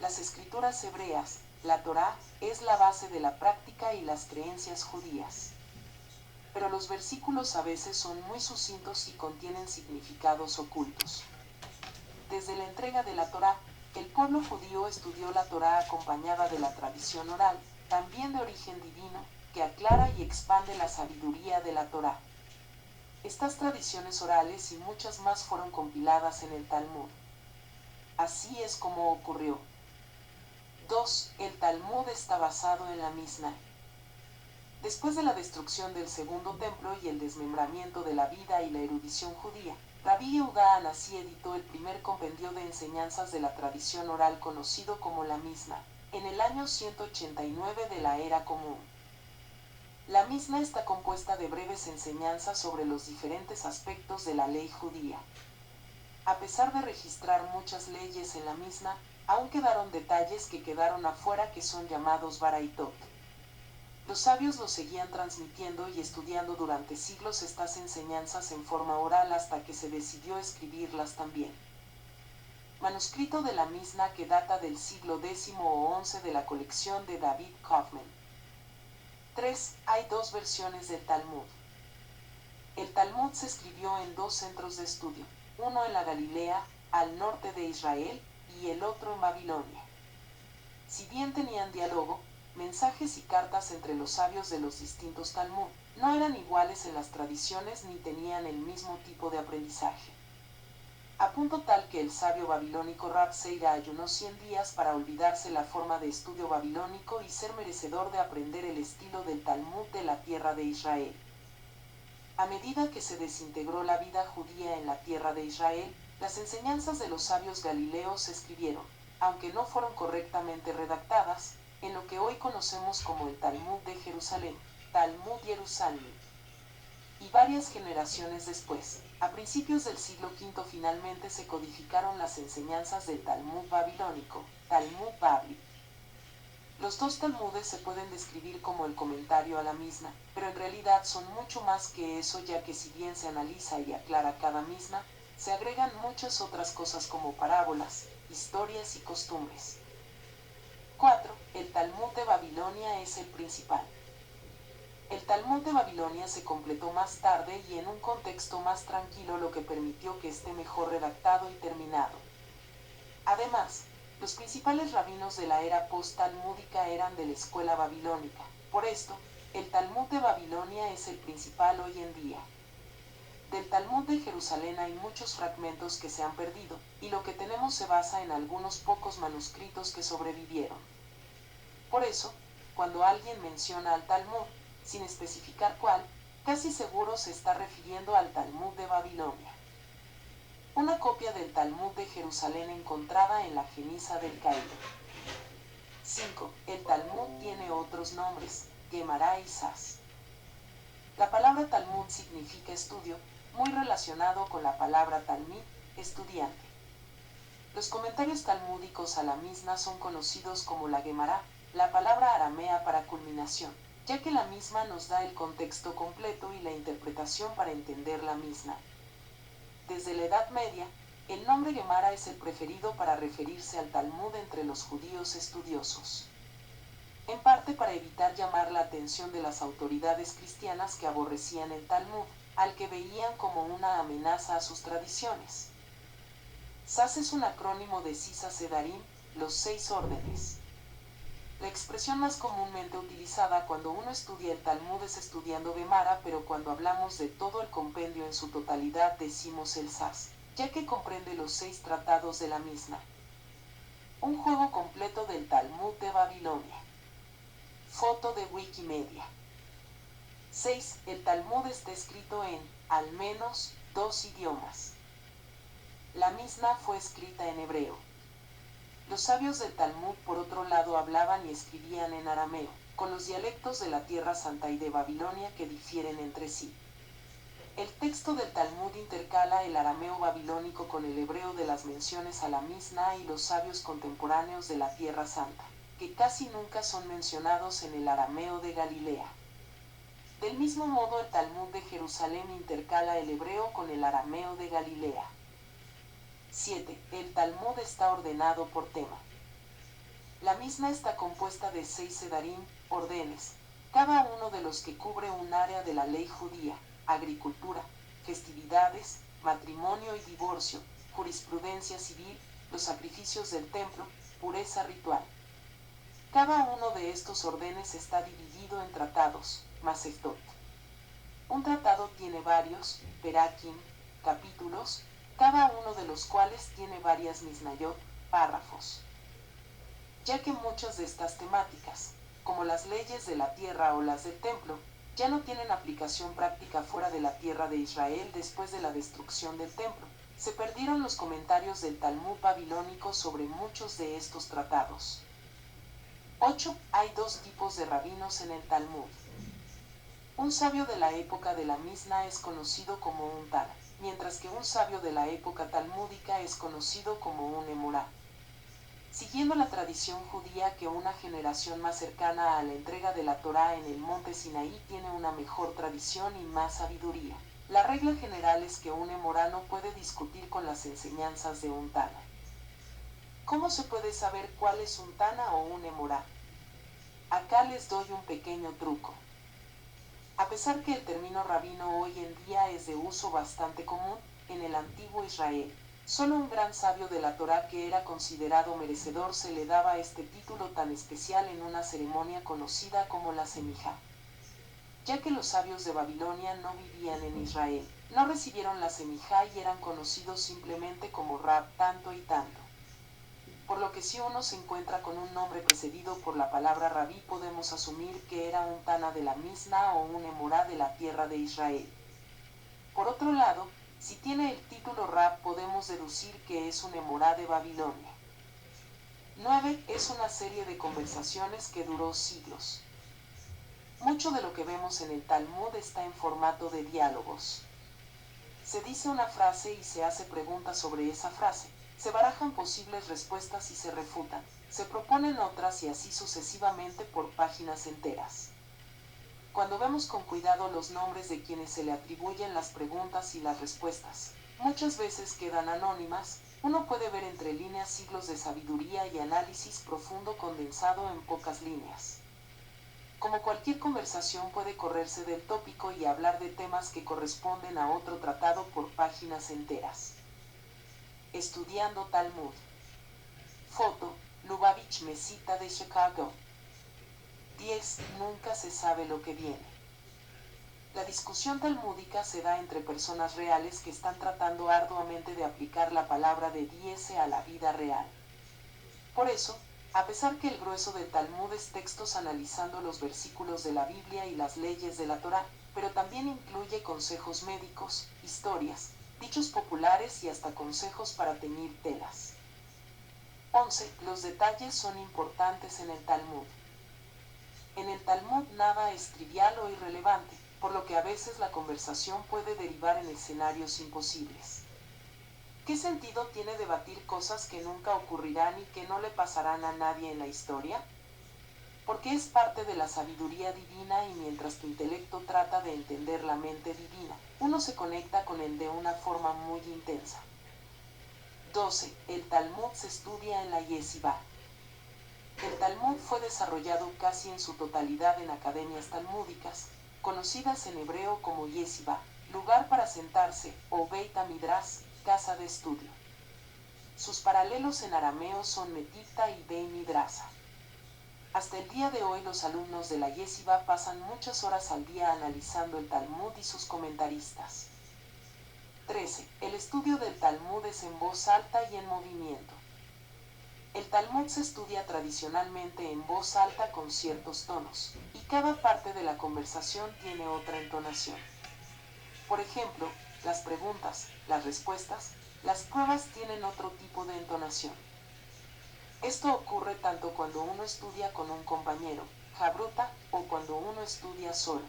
Las escrituras hebreas, la Torá, es la base de la práctica y las creencias judías. Pero los versículos a veces son muy sucintos y contienen significados ocultos. Desde la entrega de la Torá, el pueblo judío estudió la Torá acompañada de la tradición oral, también de origen divino, que aclara y expande la sabiduría de la Torá. Estas tradiciones orales y muchas más fueron compiladas en el Talmud. Así es como ocurrió. 2. El Talmud está basado en la Misná. Después de la destrucción del segundo templo y el desmembramiento de la vida y la erudición judía, Rabbi Yehuda Hanasí editó el primer compendio de enseñanzas de la tradición oral conocido como la Misná, en el año 189 de la Era Común. La Misná está compuesta de breves enseñanzas sobre los diferentes aspectos de la ley judía. A pesar de registrar muchas leyes en la Misná, aún quedaron detalles que quedaron afuera que son llamados Baraitot. Los sabios los seguían transmitiendo y estudiando durante siglos estas enseñanzas en forma oral hasta que se decidió escribirlas también. Manuscrito de la Misná que data del siglo X o XI de la colección de David Kaufman. 3. Hay dos versiones del Talmud. El Talmud se escribió en dos centros de estudio, uno en la Galilea, al norte de Israel, y el otro en Babilonia. Si bien tenían diálogo, mensajes y cartas entre los sabios de los distintos Talmud, no eran iguales en las tradiciones ni tenían el mismo tipo de aprendizaje. A punto tal que el sabio babilónico Rab Seira ayunó 100 días para olvidarse la forma de estudio babilónico y ser merecedor de aprender el estilo del Talmud de la tierra de Israel. A medida que se desintegró la vida judía en la tierra de Israel, las enseñanzas de los sabios galileos se escribieron, aunque no fueron correctamente redactadas, en lo que hoy conocemos como el Talmud de Jerusalén, Talmud Jerusalem. Y varias generaciones después, a principios del siglo V finalmente se codificaron las enseñanzas del Talmud babilónico, Talmud Babli. Los dos Talmudes se pueden describir como el comentario a la Misná, pero en realidad son mucho más que eso, ya que si bien se analiza y aclara cada Misná, se agregan muchas otras cosas como parábolas, historias y costumbres. 4. El Talmud de Babilonia es el principal. El Talmud de Babilonia se completó más tarde y en un contexto más tranquilo, lo que permitió que esté mejor redactado y terminado. Además, los principales rabinos de la era post-talmúdica eran de la escuela babilónica. Por esto, el Talmud de Babilonia es el principal hoy en día. Del Talmud de Jerusalén hay muchos fragmentos que se han perdido, y lo que tenemos se basa en algunos pocos manuscritos que sobrevivieron. Por eso, cuando alguien menciona al Talmud, sin especificar cuál, casi seguro se está refiriendo al Talmud de Babilonia. Una copia del Talmud de Jerusalén encontrada en la Geniza del Cairo. 5. El Talmud tiene otros nombres, Gemara y Sas. La palabra Talmud significa estudio, muy relacionado con la palabra Talmid, estudiante. Los comentarios talmúdicos a la Misná son conocidos como la Gemara, la palabra aramea para culminación, ya que la misma nos da el contexto completo y la interpretación para entender la Misná. Desde la Edad Media, el nombre Gemara es el preferido para referirse al Talmud entre los judíos estudiosos. En parte para evitar llamar la atención de las autoridades cristianas que aborrecían el Talmud, al que veían como una amenaza a sus tradiciones. Sas es un acrónimo de Sisa Sedarim, los 6 órdenes. La expresión más comúnmente utilizada cuando uno estudia el Talmud es estudiando Gemara, pero cuando hablamos de todo el compendio en su totalidad decimos el Sas, ya que comprende los 6 tratados de la Misná. Un juego completo del Talmud de Babilonia. Foto de Wikimedia. 6. El Talmud está escrito en, al menos, 2 idiomas. La Misná fue escrita en hebreo. Los sabios del Talmud, por otro lado, hablaban y escribían en arameo, con los dialectos de la Tierra Santa y de Babilonia que difieren entre sí. El texto del Talmud intercala el arameo babilónico con el hebreo de las menciones a la Misná y los sabios contemporáneos de la Tierra Santa, que casi nunca son mencionados en el arameo de Galilea. Del mismo modo, el Talmud de Jerusalén intercala el hebreo con el arameo de Galilea. 7. El Talmud está ordenado por tema. La misma está compuesta de 6 sedarim, órdenes, cada uno de los que cubre un área de la ley judía: agricultura, festividades, matrimonio y divorcio, jurisprudencia civil, los sacrificios del templo, pureza ritual. Cada uno de estos órdenes está dividido en tratados, masechtot. Un tratado tiene varios, perakim, capítulos, cada uno de los cuales tiene varias misnayot, párrafos. Ya que muchas de estas temáticas, como las leyes de la tierra o las del templo, ya no tienen aplicación práctica fuera de la tierra de Israel después de la destrucción del templo, se perdieron los comentarios del Talmud babilónico sobre muchos de estos tratados. 8. Hay dos tipos de rabinos en el Talmud. Un sabio de la época de la Misna es conocido como un Tana, mientras que un sabio de la época talmúdica es conocido como un Emorá. Siguiendo la tradición judía que una generación más cercana a la entrega de la Torá en el monte Sinaí tiene una mejor tradición y más sabiduría, la regla general es que un Emorá no puede discutir con las enseñanzas de un Tana. ¿Cómo se puede saber cuál es un Tana o un Emorá? Acá les doy un pequeño truco. A pesar que el término rabino hoy en día es de uso bastante común, en el antiguo Israel, solo un gran sabio de la Torá que era considerado merecedor se le daba este título tan especial en una ceremonia conocida como la semijá. Ya que los sabios de Babilonia no vivían en Israel, no recibieron la semijá y eran conocidos simplemente como Rab tanto y tanto. Por lo que si uno se encuentra con un nombre precedido por la palabra rabí, podemos asumir que era un Tana de la Misna o un Emorá de la tierra de Israel. Por otro lado, si tiene el título Rab, podemos deducir que es un Emorá de Babilonia. 9. Es una serie de conversaciones que duró siglos. Mucho de lo que vemos en el Talmud está en formato de diálogos. Se dice una frase y se hace preguntas sobre esa frase. Se barajan posibles respuestas y se refutan, se proponen otras y así sucesivamente por páginas enteras. Cuando vemos con cuidado los nombres de quienes se le atribuyen las preguntas y las respuestas, muchas veces quedan anónimas, uno puede ver entre líneas siglos de sabiduría y análisis profundo condensado en pocas líneas. Como cualquier conversación puede correrse del tópico y hablar de temas que corresponden a otro tratado por páginas enteras. Estudiando Talmud. Foto, Lubavitch Mesita de Chicago. 10. Nunca se sabe lo que viene. La discusión talmúdica se da entre personas reales que están tratando arduamente de aplicar la palabra de Dios a la vida real. Por eso, a pesar que el grueso del Talmud es textos analizando los versículos de la Biblia y las leyes de la Torá, pero también incluye consejos médicos, historias, dichos populares y hasta consejos para teñir telas. 11. Los detalles son importantes en el Talmud. En el Talmud nada es trivial o irrelevante, por lo que a veces la conversación puede derivar en escenarios imposibles. ¿Qué sentido tiene debatir cosas que nunca ocurrirán y que no le pasarán a nadie en la historia? Porque es parte de la sabiduría divina y mientras tu intelecto trata de entender la mente divina, uno se conecta con él de una forma muy intensa. 12. El Talmud se estudia en la Yeshiva. El Talmud fue desarrollado casi en su totalidad en academias talmúdicas, conocidas en hebreo como Yeshiva, lugar para sentarse, o Beit HaMidrash, casa de estudio. Sus paralelos en arameo son Metipta y Beit Midrasa. Hasta el día de hoy los alumnos de la Yeshiva pasan muchas horas al día analizando el Talmud y sus comentaristas. 13. El estudio del Talmud es en voz alta y en movimiento. El Talmud se estudia tradicionalmente en voz alta con ciertos tonos, y cada parte de la conversación tiene otra entonación. Por ejemplo, las preguntas, las respuestas, las pruebas tienen otro tipo de entonación. Esto ocurre tanto cuando uno estudia con un compañero, jabruta, o cuando uno estudia solo.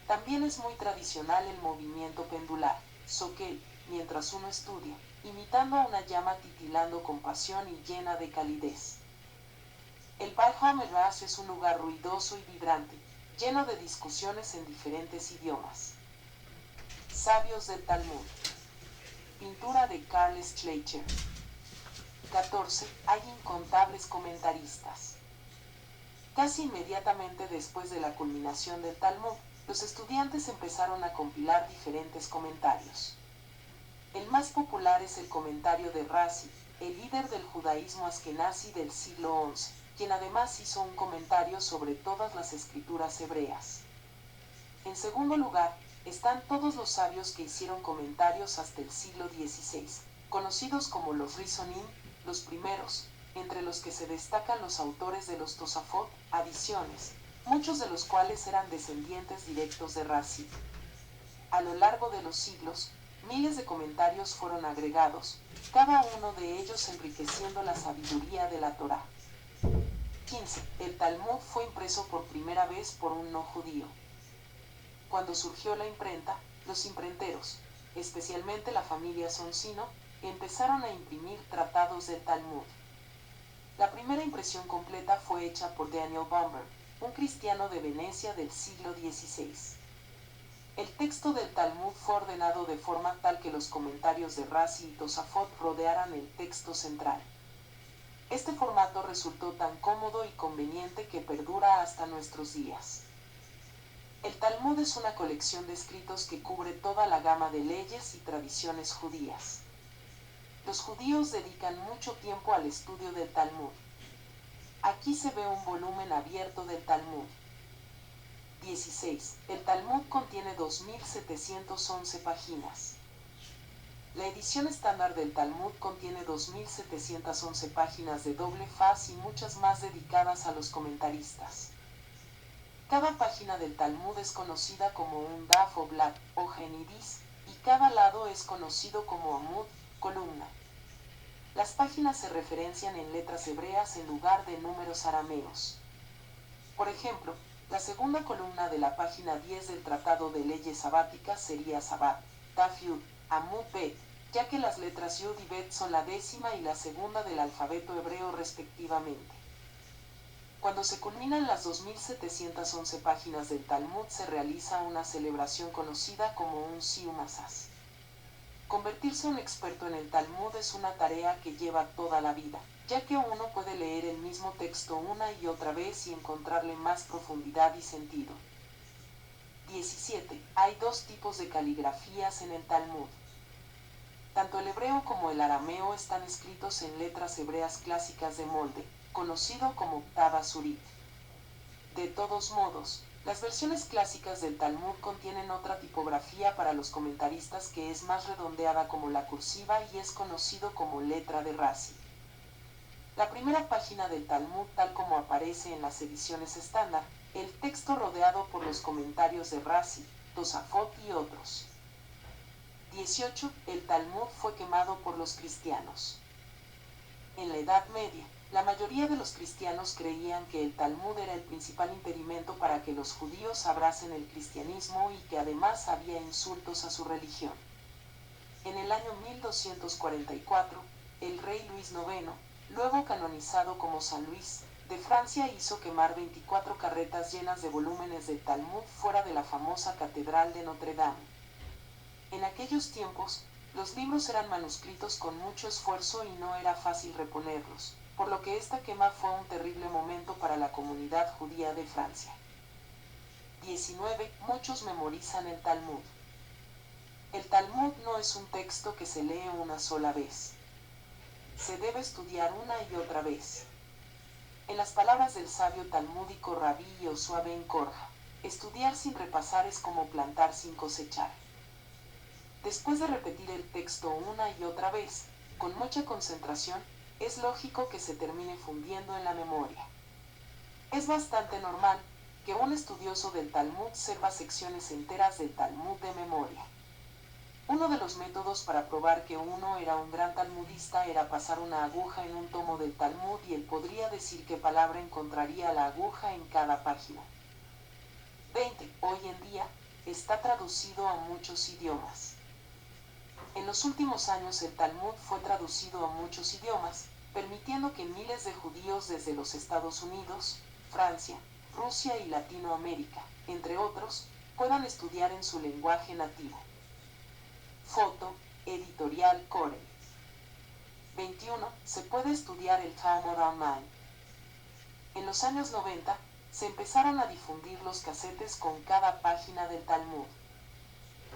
También es muy tradicional el movimiento pendular, soquel, mientras uno estudia, imitando a una llama titilando con pasión y llena de calidez. El Beit HaMidrash es un lugar ruidoso y vibrante, lleno de discusiones en diferentes idiomas. Sabios del Talmud. Pintura de Carl Schleicher. 14. Hay incontables comentaristas. Casi inmediatamente después de la culminación del Talmud, los estudiantes empezaron a compilar diferentes comentarios. El más popular es el comentario de Rashi, el líder del judaísmo askenazi del siglo XI, quien además hizo un comentario sobre todas las escrituras hebreas. En segundo lugar, están todos los sabios que hicieron comentarios hasta el siglo XVI, conocidos como los Rishonim, los primeros, entre los que se destacan los autores de los Tosafot, adiciones, muchos de los cuales eran descendientes directos de Rashi. A lo largo de los siglos, miles de comentarios fueron agregados, cada uno de ellos enriqueciendo la sabiduría de la Torá. 15. El Talmud fue impreso por primera vez por un no judío. Cuando surgió la imprenta, los imprenteros, especialmente la familia Soncino, empezaron a imprimir tratados del Talmud. La primera impresión completa fue hecha por Daniel Bomber, un cristiano de Venecia del siglo XVI. El texto del Talmud fue ordenado de forma tal que los comentarios de Rashi y Tosafot rodearan el texto central. Este formato resultó tan cómodo y conveniente que perdura hasta nuestros días. El Talmud es una colección de escritos que cubre toda la gama de leyes y tradiciones judías. Los judíos dedican mucho tiempo al estudio del Talmud. Aquí se ve un volumen abierto del Talmud. 16. El Talmud contiene 2711 páginas. La edición estándar del Talmud contiene 2711 páginas de doble faz y muchas más dedicadas a los comentaristas. Cada página del Talmud es conocida como un daf o blad o genidis, y cada lado es conocido como amud, columna. Las páginas se referencian en letras hebreas en lugar de números arameos. Por ejemplo, la segunda columna de la página 10 del Tratado de Leyes Sabáticas sería Sabat, Daf Yud, Amud Bet, ya que las letras Yud y Bet son la 10ª y la segunda del alfabeto hebreo respectivamente. Cuando se culminan las 2711 páginas del Talmud se realiza una celebración conocida como un Siyum Asaz. Convertirse un experto en el Talmud es una tarea que lleva toda la vida, ya que uno puede leer el mismo texto una y otra vez y encontrarle más profundidad y sentido. 17. Hay dos tipos de caligrafías en el Talmud. Tanto el hebreo como el arameo están escritos en letras hebreas clásicas de molde, conocido como Ktav Asurit. De todos modos, las versiones clásicas del Talmud contienen otra tipografía para los comentaristas que es más redondeada como la cursiva y es conocido como letra de Rashi. La primera página del Talmud tal como aparece en las ediciones estándar, el texto rodeado por los comentarios de Rashi, Tosafot y otros. 18. El Talmud fue quemado por los cristianos. En la Edad Media, la mayoría de los cristianos creían que el Talmud era el principal impedimento para que los judíos abracen el cristianismo y que además había insultos a su religión. En el año 1244, el rey Luis IX, luego canonizado como San Luis, de Francia hizo quemar 24 carretas llenas de volúmenes del Talmud fuera de la famosa Catedral de Notre Dame. En aquellos tiempos, los libros eran manuscritos con mucho esfuerzo y no era fácil reponerlos, por lo que esta quema fue un terrible momento para la comunidad judía de Francia. 19. Muchos memorizan el Talmud. El Talmud no es un texto que se lee una sola vez. Se debe estudiar una y otra vez. En las palabras del sabio talmúdico Rabí Yoshua ben Korja, estudiar sin repasar es como plantar sin cosechar. Después de repetir el texto una y otra vez, con mucha concentración, es lógico que se termine fundiendo en la memoria. Es bastante normal que un estudioso del Talmud sepa secciones enteras del Talmud de memoria. Uno de los métodos para probar que uno era un gran talmudista era pasar una aguja en un tomo del Talmud y él podría decir qué palabra encontraría la aguja en cada página. 20. Hoy en día, está traducido a muchos idiomas. En los últimos años el Talmud fue traducido a muchos idiomas, permitiendo que miles de judíos desde los Estados Unidos, Francia, Rusia y Latinoamérica, entre otros, puedan estudiar en su lenguaje nativo. Foto, Editorial Corel. 21. Se puede estudiar el Talmud online. En los años 90, se empezaron a difundir los casetes con cada página del Talmud.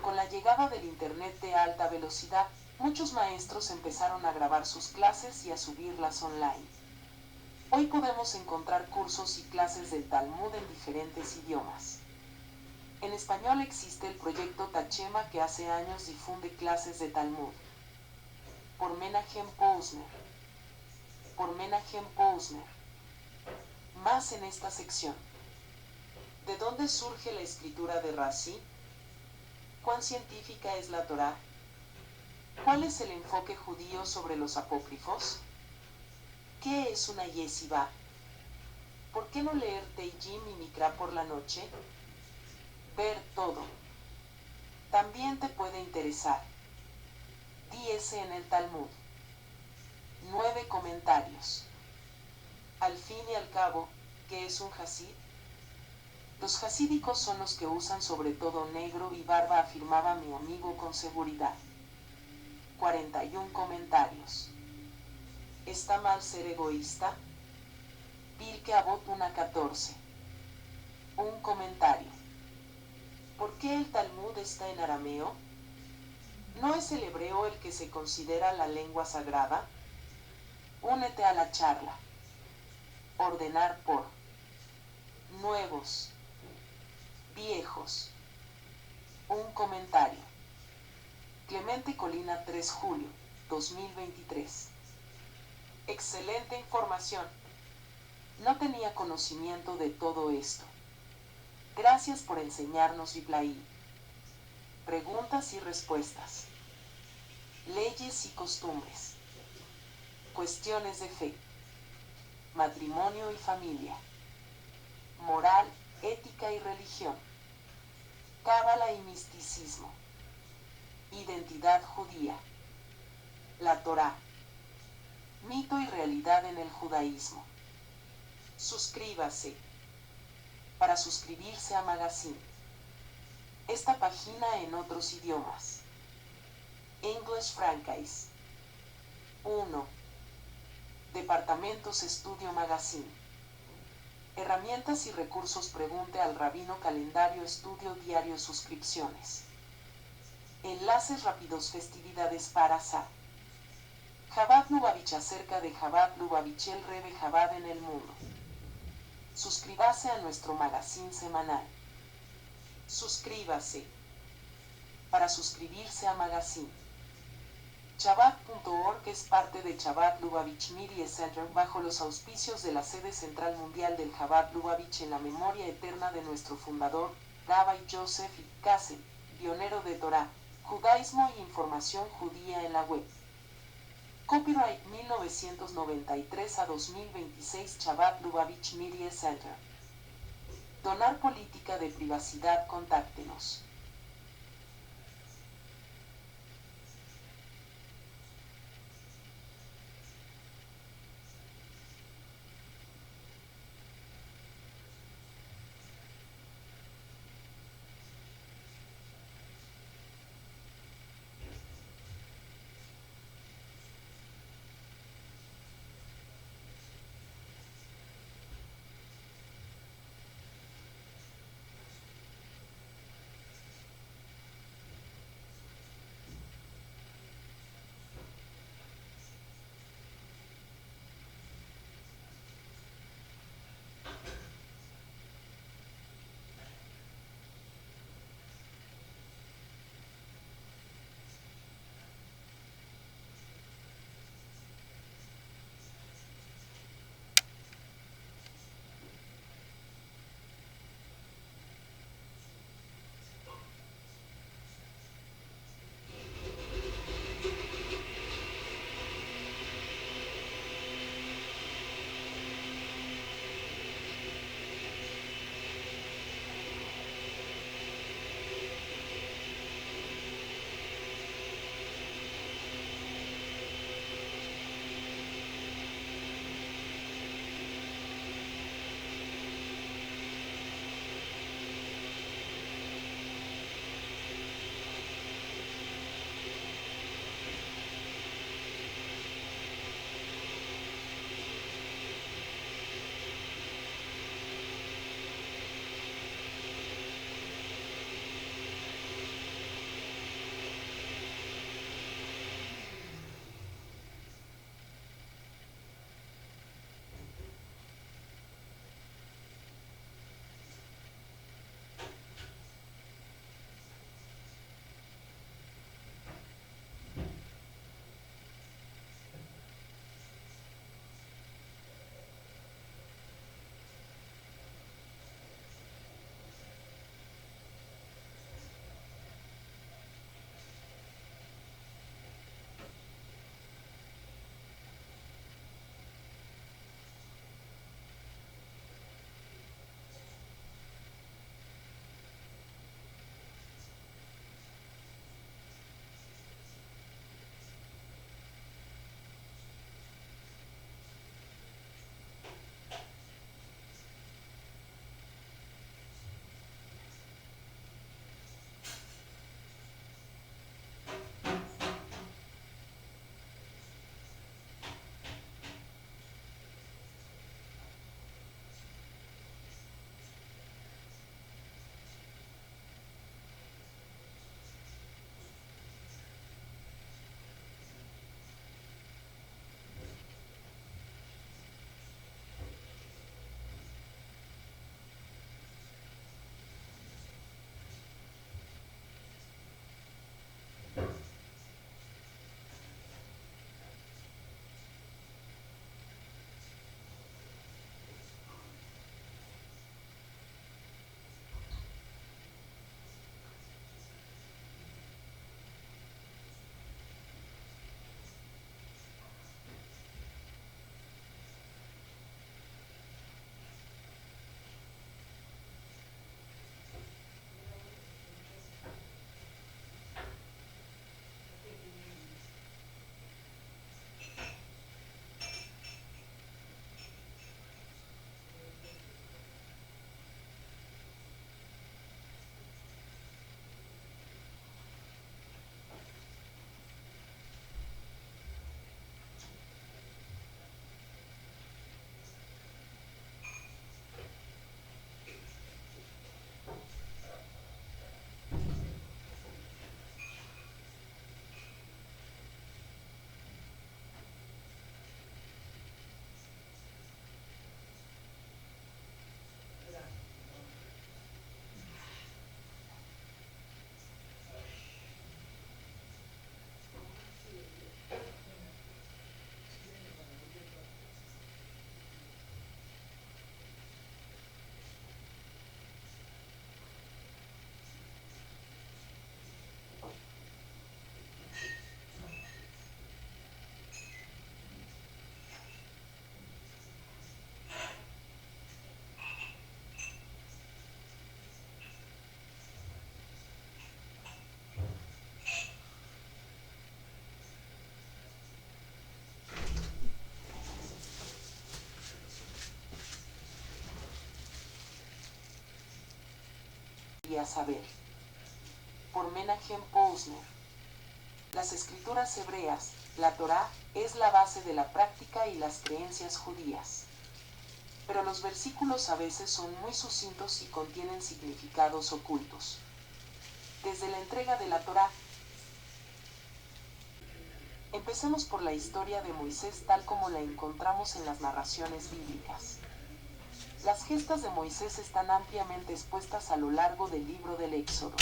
Con la llegada del Internet de alta velocidad, muchos maestros empezaron a grabar sus clases y a subirlas online. Hoy podemos encontrar cursos y clases del Talmud en diferentes idiomas. En español existe el proyecto Tachema, que hace años difunde clases de Talmud. Por Menachem Posner. Por Menachem Posner. Más en esta sección. ¿De dónde surge la escritura de Rashi? ¿Cuán científica es la Torá? ¿Cuál es el enfoque judío sobre los apócrifos? ¿Qué es una yeshiva? ¿Por qué no leer Teijim y Mikra por la noche? Ver todo. También te puede interesar. 10 en el Talmud. 9 comentarios. Al fin y al cabo, ¿qué es un hasid? Los hasídicos son los que usan sobre todo negro y barba, afirmaba mi amigo con seguridad. 41 comentarios. ¿Está mal ser egoísta? Pirkei Avot 1:14. Un comentario. ¿Por qué el Talmud está en arameo? ¿No es el hebreo el que se considera la lengua sagrada? Únete a la charla. Ordenar por nuevos, viejos. Un comentario. Clemente Colina, 3 julio 2023. Excelente información. No tenía conocimiento de todo esto. Gracias por enseñarnos, Viplaí. Preguntas y respuestas. Leyes y costumbres. Cuestiones de fe. Matrimonio y familia. Moral, ética y religión. Cábala y misticismo. Identidad judía. La Torá. Mito y realidad en el judaísmo. Suscríbase. Para suscribirse a Magazine. Esta página en otros idiomas. English Franchise. 1. Departamentos Estudio Magazine. Herramientas y recursos. Pregunte al rabino. Calendario Estudio Diario. Suscripciones. Enlaces rápidos. Festividades para Sa. Chabad Lubavitch. Acerca de Chabad Lubavitch, el Rebbe Chabad en el mundo. Suscríbase a nuestro magazine semanal. Suscríbase. Para suscribirse a Magazine. Chabad.org es parte de Chabad Lubavitch Media Center, bajo los auspicios de la sede central mundial del Chabad Lubavitch, en la memoria eterna de nuestro fundador, Rabbi Joseph I. Kassel, pionero de Torá, judaísmo y información judía en la web. Copyright 1993 a 2026 Chabad Lubavitch Media Center. Donar política de privacidad. Contáctenos. y a saber, por Menachem Posner. Las escrituras hebreas, la Torá, es la base de la práctica y las creencias judías. Pero los versículos a veces son muy sucintos y contienen significados ocultos. Desde la entrega de la Torá, empecemos por la historia de Moisés tal como la encontramos en las narraciones bíblicas. Las gestas de Moisés están ampliamente expuestas a lo largo del libro del Éxodo.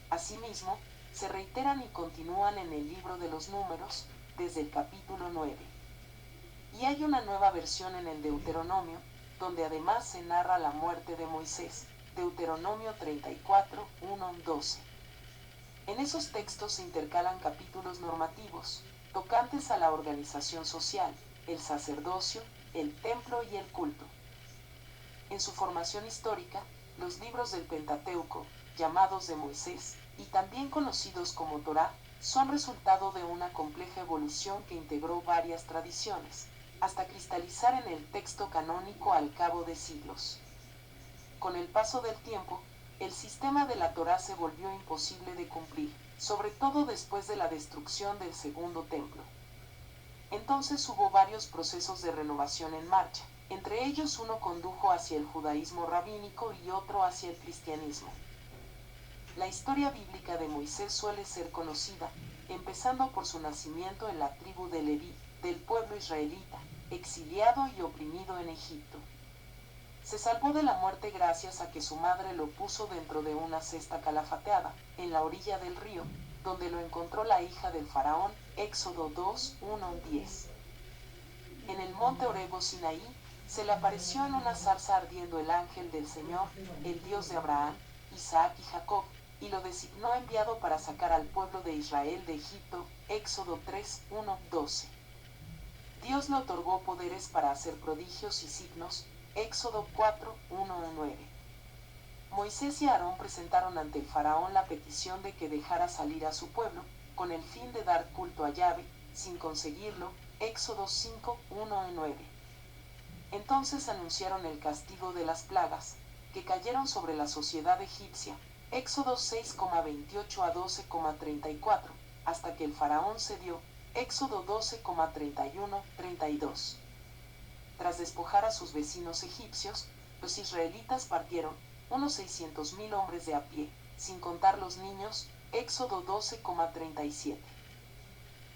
Asimismo, se reiteran y continúan en el libro de los Números, desde el capítulo 9. Y hay una nueva versión en el Deuteronomio, donde además se narra la muerte de Moisés, Deuteronomio 34, 1-12. En esos textos se intercalan capítulos normativos, tocantes a la organización social, el sacerdocio, el templo y el culto. En su formación histórica, los libros del Pentateuco, llamados de Moisés, y también conocidos como Torá, son resultado de una compleja evolución que integró varias tradiciones, hasta cristalizar en el texto canónico al cabo de siglos. Con el paso del tiempo, el sistema de la Torá se volvió imposible de cumplir, sobre todo después de la destrucción del Segundo Templo. Entonces hubo varios procesos de renovación en marcha, entre ellos uno condujo hacia el judaísmo rabínico y otro hacia el cristianismo. La historia bíblica de Moisés suele ser conocida, empezando por su nacimiento en la tribu de Leví, del pueblo israelita, exiliado y oprimido en Egipto. Se salvó de la muerte gracias a que su madre lo puso dentro de una cesta calafateada, en la orilla del río, donde lo encontró la hija del faraón, Éxodo 2, 1-10. En el monte Horeb o Sinaí, se le apareció en una zarza ardiendo el ángel del Señor, el Dios de Abraham, Isaac y Jacob, y lo designó enviado para sacar al pueblo de Israel de Egipto, Éxodo 3, 1-12. Dios le otorgó poderes para hacer prodigios y signos, Éxodo 4, 1-9. Moisés y Aarón presentaron ante el faraón la petición de que dejara salir a su pueblo, con el fin de dar culto a Yahvé, sin conseguirlo, Éxodo 5, 1-9. Entonces anunciaron el castigo de las plagas, que cayeron sobre la sociedad egipcia, Éxodo 6,28-12,34, hasta que el faraón cedió, Éxodo 12,31-32. Tras despojar a sus vecinos egipcios, los israelitas partieron, unos 600.000 hombres de a pie, sin contar los niños, Éxodo 12,37.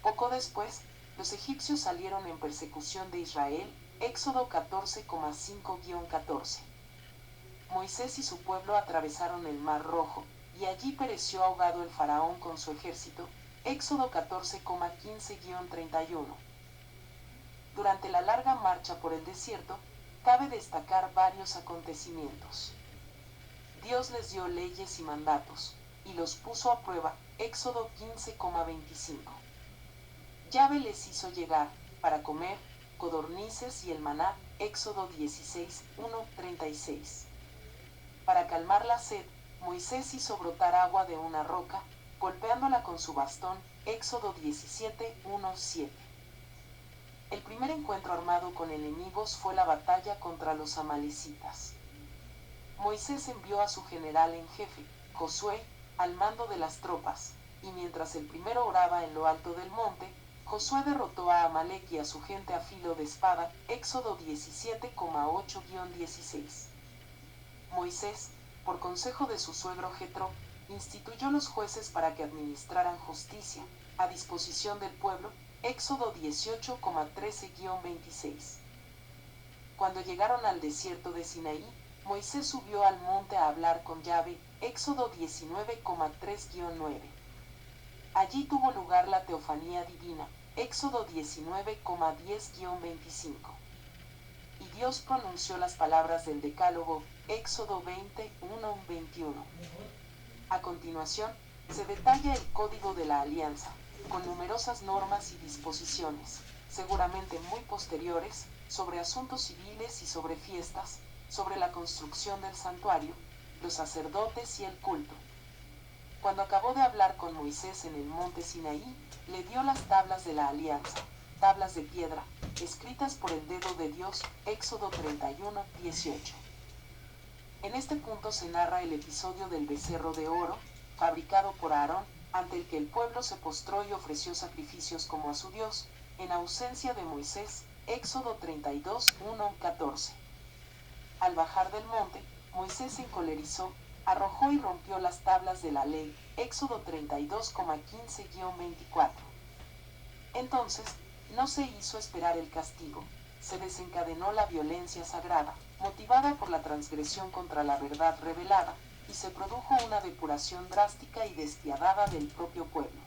Poco después, los egipcios salieron en persecución de Israel, Éxodo 14,5-14. Moisés y su pueblo atravesaron el Mar Rojo, y allí pereció ahogado el faraón con su ejército, Éxodo 14,15-31. Durante la larga marcha por el desierto, cabe destacar varios acontecimientos. Dios les dio leyes y mandatos, y los puso a prueba, Éxodo 15,25. Yahvé les hizo llegar, para comer, codornices y el maná, Éxodo 16:1-36. Para calmar la sed, Moisés hizo brotar agua de una roca, golpeándola con su bastón, Éxodo 17:1-7. El primer encuentro armado con enemigos fue la batalla contra los amalecitas. Moisés envió a su general en jefe, Josué, al mando de las tropas, y mientras el primero oraba en lo alto del monte, Josué derrotó a Amalec y a su gente a filo de espada, Éxodo 17,8-16. Moisés, por consejo de su suegro Jetro, instituyó los jueces para que administraran justicia, a disposición del pueblo, Éxodo 18,13-26. Cuando llegaron al desierto de Sinaí, Moisés subió al monte a hablar con Yahvé, Éxodo 19,3-9. Allí tuvo lugar la teofanía divina, Éxodo 19,10-25. Y Dios pronunció las palabras del Decálogo, Éxodo 20:1-21. A continuación, se detalla el Código de la Alianza, con numerosas normas y disposiciones, seguramente muy posteriores, sobre asuntos civiles y sobre fiestas, sobre la construcción del santuario, los sacerdotes y el culto. Cuando acabó de hablar con Moisés en el monte Sinaí, le dio las tablas de la alianza, tablas de piedra, escritas por el dedo de Dios, Éxodo 31:18. En este punto se narra el episodio del becerro de oro, fabricado por Aarón, ante el que el pueblo se postró y ofreció sacrificios como a su Dios, en ausencia de Moisés, Éxodo 32, 1-14. Al bajar del monte, Moisés se encolerizó, arrojó y rompió las tablas de la ley, Éxodo 32,15-24. Entonces, no se hizo esperar el castigo, se desencadenó la violencia sagrada, motivada por la transgresión contra la verdad revelada, y se produjo una depuración drástica y despiadada del propio pueblo.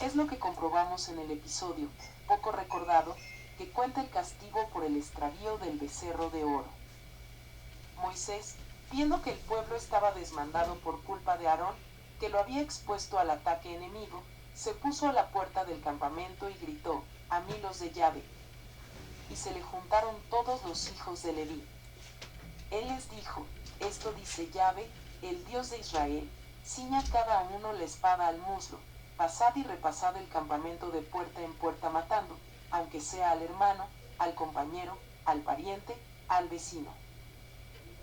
Es lo que comprobamos en el episodio, poco recordado, que cuenta el castigo por el extravío del becerro de oro. Moisés, viendo que el pueblo estaba desmandado por culpa de Aarón, que lo había expuesto al ataque enemigo, se puso a la puerta del campamento y gritó: «A mí los de Yahvé». Y se le juntaron todos los hijos de Leví. Él les dijo: «Esto dice Yahvé, el Dios de Israel: ciña cada uno la espada al muslo, pasad y repasad el campamento de puerta en puerta matando, aunque sea al hermano, al compañero, al pariente, al vecino».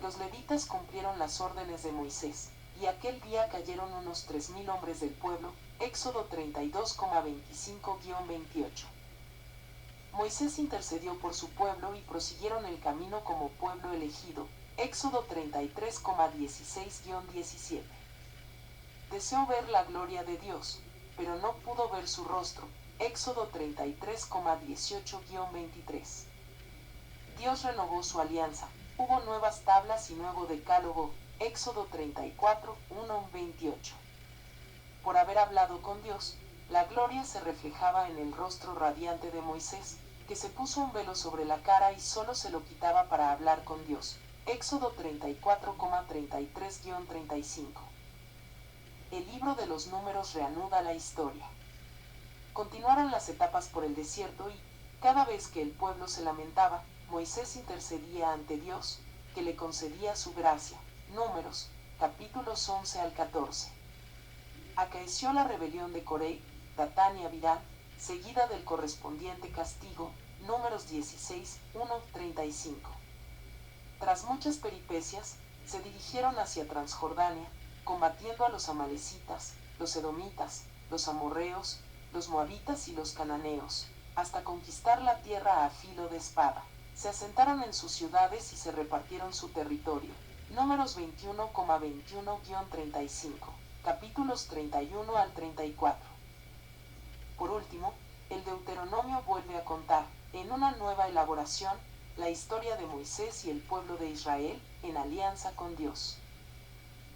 Los levitas cumplieron las órdenes de Moisés, y aquel día cayeron unos 3,000 hombres del pueblo, Éxodo 32,25-28. Moisés intercedió por su pueblo y prosiguieron el camino como pueblo elegido, Éxodo 33,16-17. Deseó ver la gloria de Dios, pero no pudo ver su rostro, Éxodo 33,18-23. Dios renovó su alianza, hubo nuevas tablas y nuevo decálogo, Éxodo 34,1-28. Por haber hablado con Dios, la gloria se reflejaba en el rostro radiante de Moisés, que se puso un velo sobre la cara y solo se lo quitaba para hablar con Dios, Éxodo 34,33-35. El libro de los Números reanuda la historia. Continuaron las etapas por el desierto y, cada vez que el pueblo se lamentaba, Moisés intercedía ante Dios, que le concedía su gracia. Números, capítulos 11-14. Acaeció la rebelión de Coré, Datán y Abirán, seguida del correspondiente castigo. Números 16, 1-35. Tras muchas peripecias, se dirigieron hacia Transjordania, combatiendo a los amalecitas, los edomitas, los amorreos, los moabitas y los cananeos, hasta conquistar la tierra a filo de espada. Se asentaron en sus ciudades y se repartieron su territorio. Números 21,21-35, capítulos 31-34. Por último, el Deuteronomio vuelve a contar, en una nueva elaboración, la historia de Moisés y el pueblo de Israel, en alianza con Dios.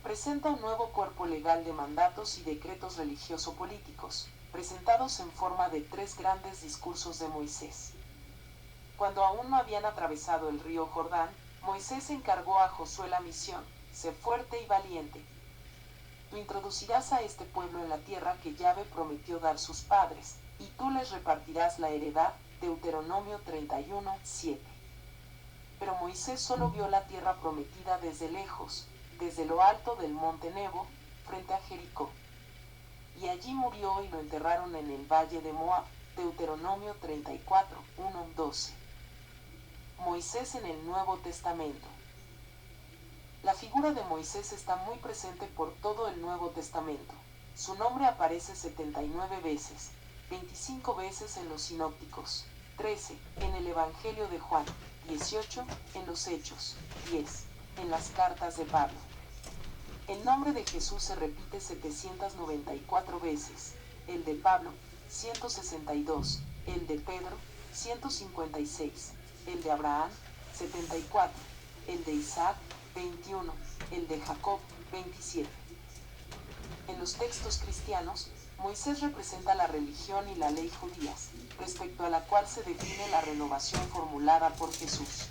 Presenta un nuevo cuerpo legal de mandatos y decretos religioso-políticos, presentados en forma de 3 grandes discursos de Moisés. Cuando aún no habían atravesado el río Jordán, Moisés encargó a Josué la misión: «Sé fuerte y valiente. Tú introducirás a este pueblo en la tierra que Yahvé prometió dar sus padres, y tú les repartirás la heredad». Deuteronomio 31:7. Pero Moisés solo vio la tierra prometida desde lejos, desde lo alto del monte Nebo, frente a Jericó. Y allí murió y lo enterraron en el valle de Moab. Deuteronomio 34:1-12. Moisés en el Nuevo Testamento. La figura de Moisés está muy presente por todo el Nuevo Testamento. Su nombre aparece 79 veces, 25 veces en los sinópticos, 13 en el Evangelio de Juan, 18 en los Hechos, 10 en las cartas de Pablo. El nombre de Jesús se repite 794 veces, el de Pablo, 162, el de Pedro, 156, el de Abraham, 74, el de Isaac, 21, el de Jacob, 27. En los textos cristianos, Moisés representa la religión y la ley judías, respecto a la cual se define la renovación formulada por Jesús.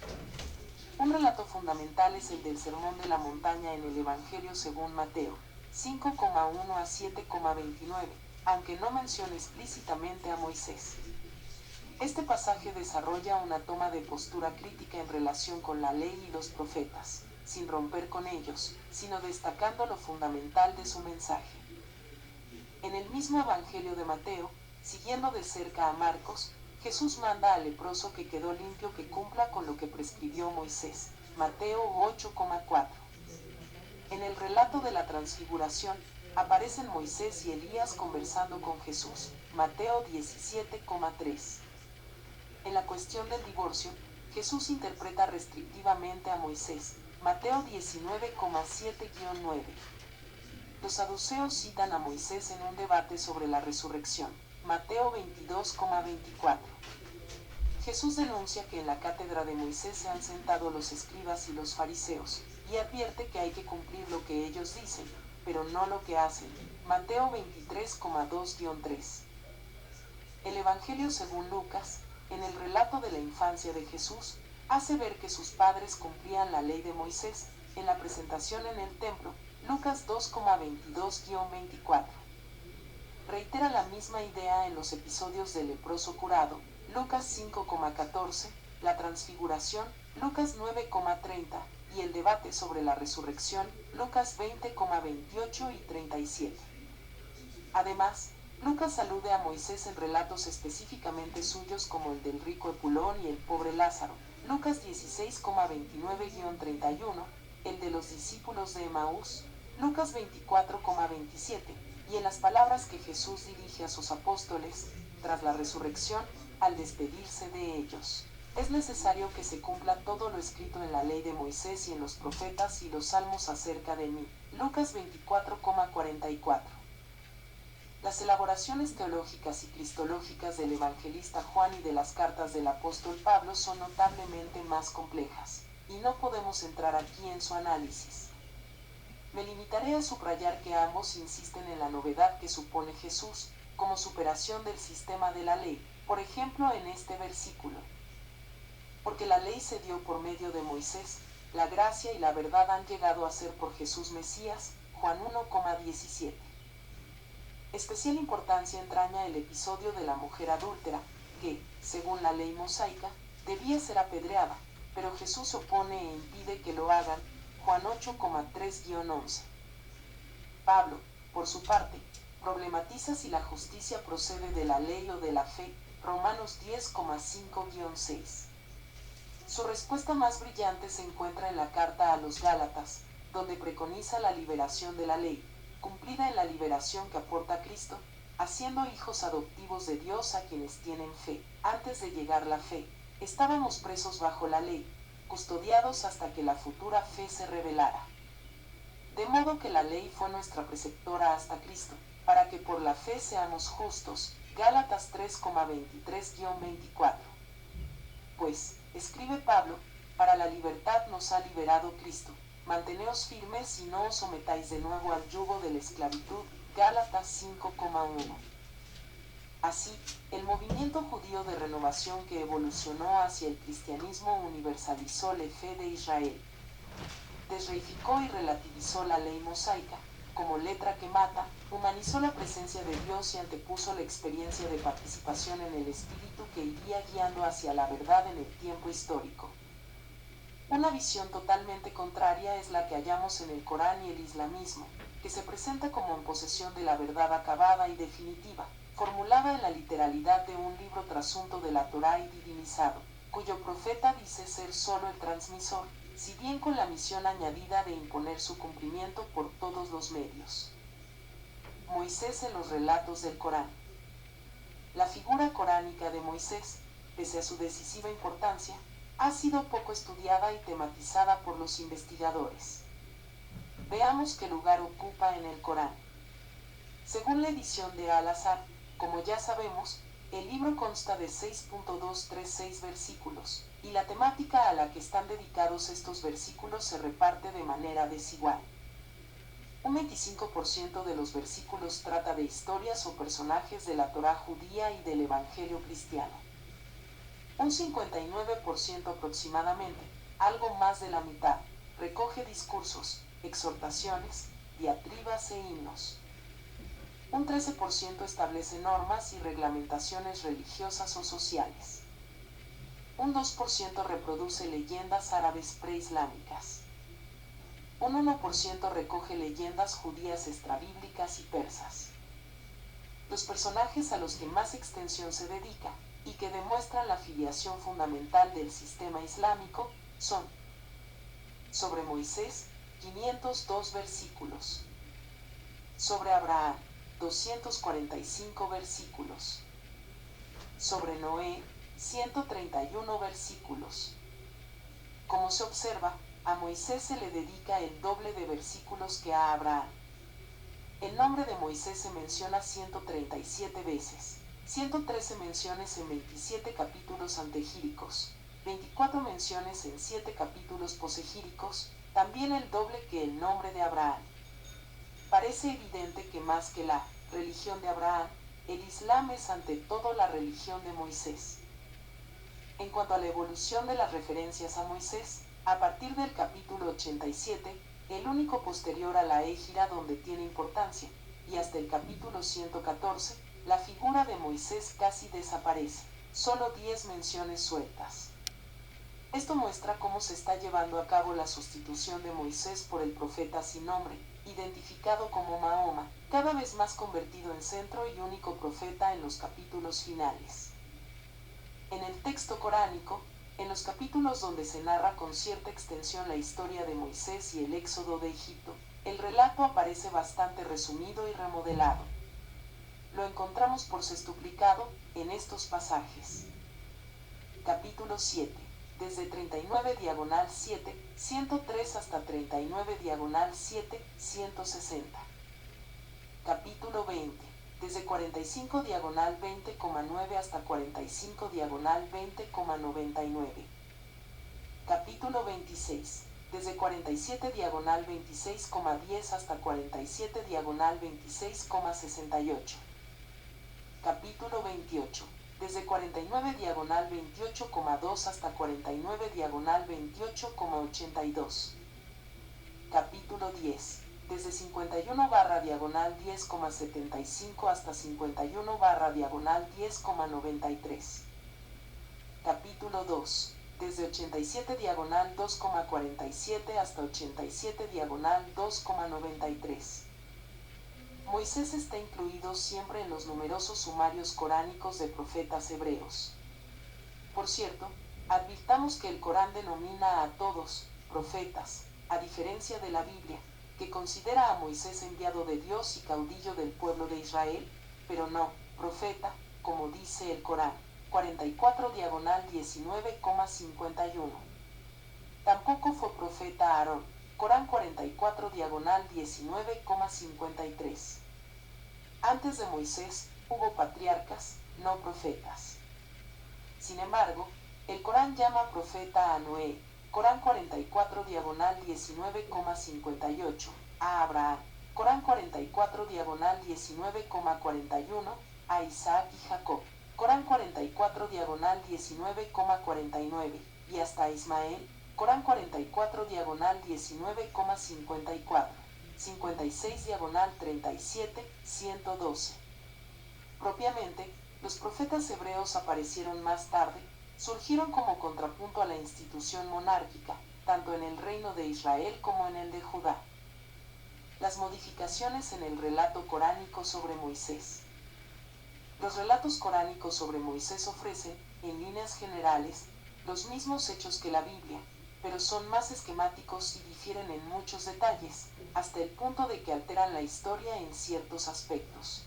Un relato fundamental es el del Sermón de la Montaña en el Evangelio según Mateo, 5,1-7,29, aunque no menciona explícitamente a Moisés. Este pasaje desarrolla una toma de postura crítica en relación con la ley y los profetas, sin romper con ellos, sino destacando lo fundamental de su mensaje. En el mismo Evangelio de Mateo, siguiendo de cerca a Marcos, Jesús manda al leproso que quedó limpio que cumpla con lo que prescribió Moisés, Mateo 8,4. En el relato de la transfiguración, aparecen Moisés y Elías conversando con Jesús, Mateo 17,3. En la cuestión del divorcio, Jesús interpreta restrictivamente a Moisés, Mateo 19,7-9. Los saduceos citan a Moisés en un debate sobre la resurrección, Mateo 22,24. Jesús denuncia que en la cátedra de Moisés se han sentado los escribas y los fariseos, y advierte que hay que cumplir lo que ellos dicen, pero no lo que hacen, Mateo 23,2-3. El Evangelio según Lucas, en el relato de la infancia de Jesús, hace ver que sus padres cumplían la ley de Moisés, en la presentación en el templo, Lucas 2,22-24. Reitera la misma idea en los episodios del leproso curado, Lucas 5,14, la transfiguración, Lucas 9,30, y el debate sobre la resurrección, Lucas 20,28 y 37. Además, Lucas alude a Moisés en relatos específicamente suyos como el del rico Epulón y el pobre Lázaro, Lucas 16,29-31, el de los discípulos de Emaús, Lucas 24,27, y en las palabras que Jesús dirige a sus apóstoles, tras la resurrección, al despedirse de ellos. Es necesario que se cumpla todo lo escrito en la ley de Moisés y en los profetas y los salmos acerca de mí. Lucas 24,44. Las elaboraciones teológicas y cristológicas del evangelista Juan y de las cartas del apóstol Pablo son notablemente más complejas, y no podemos entrar aquí en su análisis. Me limitaré a subrayar que ambos insisten en la novedad que supone Jesús, como superación del sistema de la ley, por ejemplo en este versículo. Porque la ley se dio por medio de Moisés, la gracia y la verdad han llegado a ser por Jesús Mesías, Juan 1,17. Especial importancia entraña el episodio de la mujer adúltera, que, según la ley mosaica, debía ser apedreada, pero Jesús se opone e impide que lo hagan, Juan 8,3-11. Pablo, por su parte, problematiza si la justicia procede de la ley o de la fe, Romanos 10,5-6. Su respuesta más brillante se encuentra en la carta a los Gálatas, donde preconiza la liberación de la ley, cumplida en la liberación que aporta Cristo, haciendo hijos adoptivos de Dios a quienes tienen fe. Antes de llegar la fe, estábamos presos bajo la ley, custodiados hasta que la futura fe se revelara. De modo que la ley fue nuestra preceptora hasta Cristo, para que por la fe seamos justos. Gálatas 3,23-24. Pues, escribe Pablo, para la libertad nos ha liberado Cristo. Manteneos firmes y no os sometáis de nuevo al yugo de la esclavitud. Gálatas 5,1. Así, el movimiento judío de renovación que evolucionó hacia el cristianismo universalizó la fe de Israel. Desreificó y relativizó la ley mosaica, como letra que mata, humanizó la presencia de Dios y antepuso la experiencia de participación en el Espíritu que iría guiando hacia la verdad en el tiempo histórico. Una visión totalmente contraria es la que hallamos en el Corán y el islamismo, que se presenta como en posesión de la verdad acabada y definitiva, formulada en la literalidad de un libro trasunto de la Torá y divinizado, cuyo profeta dice ser solo el transmisor, si bien con la misión añadida de imponer su cumplimiento por todos los medios. Moisés en los relatos del Corán. La figura coránica de Moisés, pese a su decisiva importancia, ha sido poco estudiada y tematizada por los investigadores. Veamos qué lugar ocupa en el Corán. Según la edición de Al-Azhar, como ya sabemos, el libro consta de 6.236 versículos, y la temática a la que están dedicados estos versículos se reparte de manera desigual. Un 25% de los versículos trata de historias o personajes de la Torá judía y del Evangelio cristiano. Un 59% aproximadamente, algo más de la mitad, recoge discursos, exhortaciones, diatribas e himnos. Un 13% establece normas y reglamentaciones religiosas o sociales. Un 2% reproduce leyendas árabes preislámicas. Un 1% recoge leyendas judías extrabíblicas y persas. Los personajes a los que más extensión se dedica, y que demuestran la filiación fundamental del sistema islámico, son Sobre Moisés, 502 versículos. Sobre Abraham, 245 versículos. Sobre Noé, 131 versículos. Como se observa, a Moisés se le dedica el doble de versículos que a Abraham. El nombre de Moisés se menciona 137 veces, 113 menciones en 27 capítulos antegíricos, 24 menciones en 7 capítulos posegíricos, también el doble que el nombre de Abraham. Parece evidente que más que la religión de Abraham, el Islam es ante todo la religión de Moisés. En cuanto a la evolución de las referencias a Moisés, a partir del capítulo 87, el único posterior a la Égira donde tiene importancia, y hasta el capítulo 114, la figura de Moisés casi desaparece, solo 10 menciones sueltas. Esto muestra cómo se está llevando a cabo la sustitución de Moisés por el profeta sin nombre, identificado como Mahoma, cada vez más convertido en centro y único profeta en los capítulos finales. En el texto coránico, en los capítulos donde se narra con cierta extensión la historia de Moisés y el éxodo de Egipto, el relato aparece bastante resumido y remodelado. Lo encontramos por sextuplicado en estos pasajes. Capítulo 7. Desde 39 diagonal 7, 103 hasta 39 diagonal 7, 160. Capítulo 20. Desde 45 diagonal 20,9 hasta 45 diagonal 20,99. Capítulo 26. Desde 47 diagonal 26,10 hasta 47 diagonal 26,68. Capítulo 28. Desde 49 diagonal 28,2 hasta 49 diagonal 28,82. Capítulo 10. Desde 51 barra diagonal 10,75 hasta 51 barra diagonal 10,93. Capítulo 2. Desde 87 diagonal 2,47 hasta 87 diagonal 2,93. Moisés está incluido siempre en los numerosos sumarios coránicos de profetas hebreos. Por cierto, advirtamos que el Corán denomina a todos profetas, a diferencia de la Biblia, que considera a Moisés enviado de Dios y caudillo del pueblo de Israel, pero no profeta, como dice el Corán, 44 diagonal 19,51. Tampoco fue profeta Aarón, Corán 44 diagonal 19,53. Antes de Moisés, hubo patriarcas, no profetas. Sin embargo, el Corán llama profeta a Noé, Corán 44 diagonal 19,58, a Abraham, Corán 44 diagonal 19,41, a Isaac y Jacob, Corán 44 diagonal 19,49, y hasta Ismael, Corán 44 diagonal 19,54, 56 diagonal 37, 112. Propiamente, los profetas hebreos aparecieron más tarde, surgieron como contrapunto a la institución monárquica, tanto en el reino de Israel como en el de Judá. Las modificaciones en el relato coránico sobre Moisés. Los relatos coránicos sobre Moisés ofrecen, en líneas generales, los mismos hechos que la Biblia, pero son más esquemáticos y difieren en muchos detalles, hasta el punto de que alteran la historia en ciertos aspectos.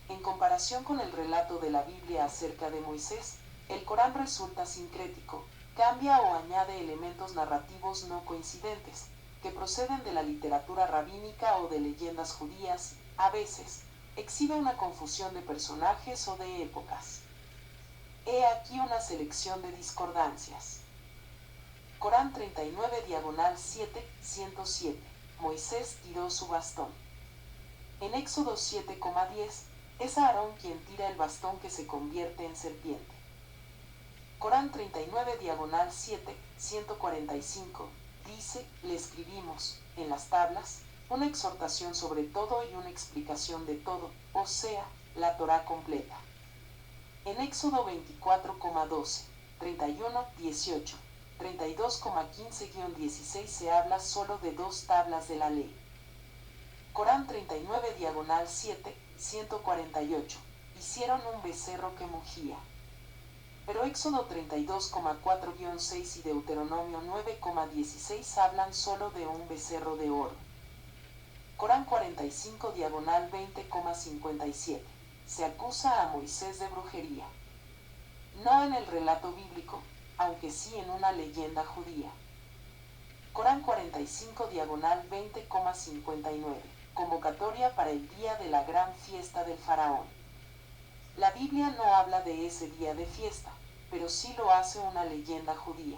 En comparación con el relato de la Biblia acerca de Moisés, el Corán resulta sincrético, cambia o añade elementos narrativos no coincidentes, que proceden de la literatura rabínica o de leyendas judías, a veces, exhibe una confusión de personajes o de épocas. He aquí una selección de discordancias. Corán 39 diagonal 7, 107. Moisés tiró su bastón. En Éxodo 7,10, es Aarón quien tira el bastón que se convierte en serpiente. Corán 39 diagonal 7, 145, dice, le escribimos, en las tablas, una exhortación sobre todo y una explicación de todo, o sea, la Torá completa. En Éxodo 24,12, 31, 18, 32,15-16 se habla solo de 2 tablas de la ley. Corán 39 diagonal 7, 148, hicieron un becerro que mugía. Pero Éxodo 32,4-6 y Deuteronomio 9,16 hablan solo de un becerro de oro. Corán 45-20,57. Se acusa a Moisés de brujería. No en el relato bíblico, aunque sí en una leyenda judía. Corán 45-20,59. Convocatoria para el día de la gran fiesta del faraón. La Biblia no habla de ese día de fiesta, pero sí lo hace una leyenda judía.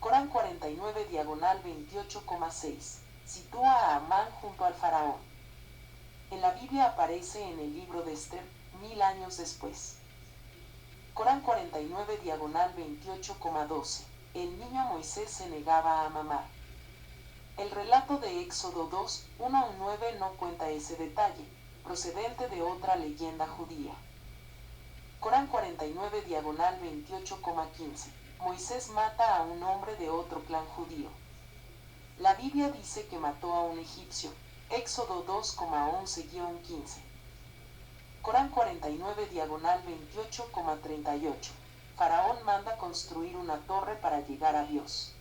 Corán 49-28,6. Sitúa a Amán junto al faraón. En la Biblia aparece en el libro de Esther, 1000 años después. Corán 49-28,12. El niño Moisés se negaba a mamar. El relato de Éxodo 2:1-9 no cuenta ese detalle, procedente de otra leyenda judía. Corán 49-28,15. Moisés mata a un hombre de otro clan judío. La Biblia dice que mató a un egipcio. Éxodo 2,11-15. Corán 49-28,38. Faraón manda construir una torre para llegar a Dios.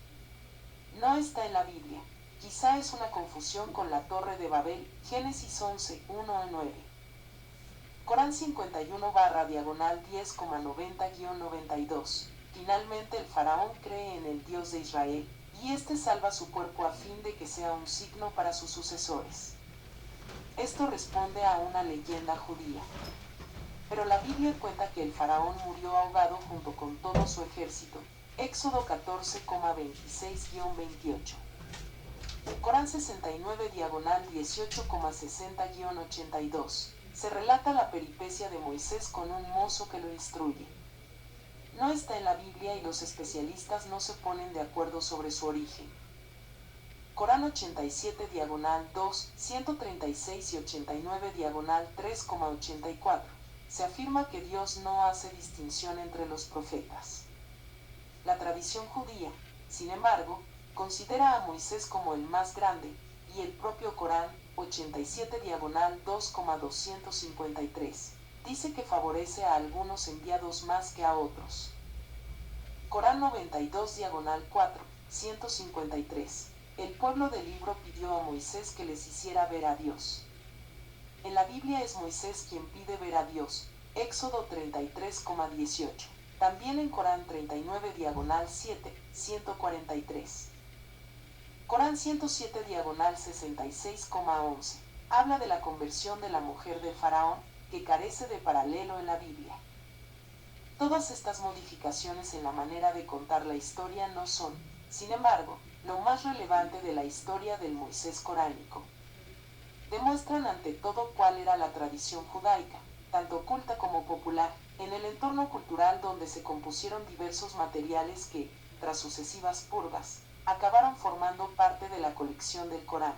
No está en la Biblia. Quizá es una confusión con la Torre de Babel. Génesis 11:1-9. Corán 51-10,90-92. Finalmente el faraón cree en el Dios de Israel, y éste salva su cuerpo a fin de que sea un signo para sus sucesores. Esto responde a una leyenda judía. Pero la Biblia cuenta que el faraón murió ahogado junto con todo su ejército. Éxodo 14,26-28. Corán 69-18,60-82. Se relata la peripecia de Moisés con un mozo que lo instruye. No está en la Biblia y los especialistas no se ponen de acuerdo sobre su origen. Corán 87-2, 136 y 89-3,84. Se afirma que Dios no hace distinción entre los profetas. La tradición judía, sin embargo, considera a Moisés como el más grande, y el propio Corán 87-2,253 dice que favorece a algunos enviados más que a otros. Corán 92-4, 153. El pueblo del libro pidió a Moisés que les hiciera ver a Dios. En la Biblia es Moisés quien pide ver a Dios. Éxodo 33,18. También en Corán 39-7, 143. Corán 107-66,11. Habla de la conversión de la mujer del faraón, que carece de paralelo en la Biblia. Todas estas modificaciones en la manera de contar la historia no son, sin embargo, lo más relevante de la historia del Moisés coránico. Demuestran ante todo cuál era la tradición judaica, tanto oculta como popular, en el entorno cultural donde se compusieron diversos materiales que, tras sucesivas purgas, acabaron formando parte de la colección del Corán.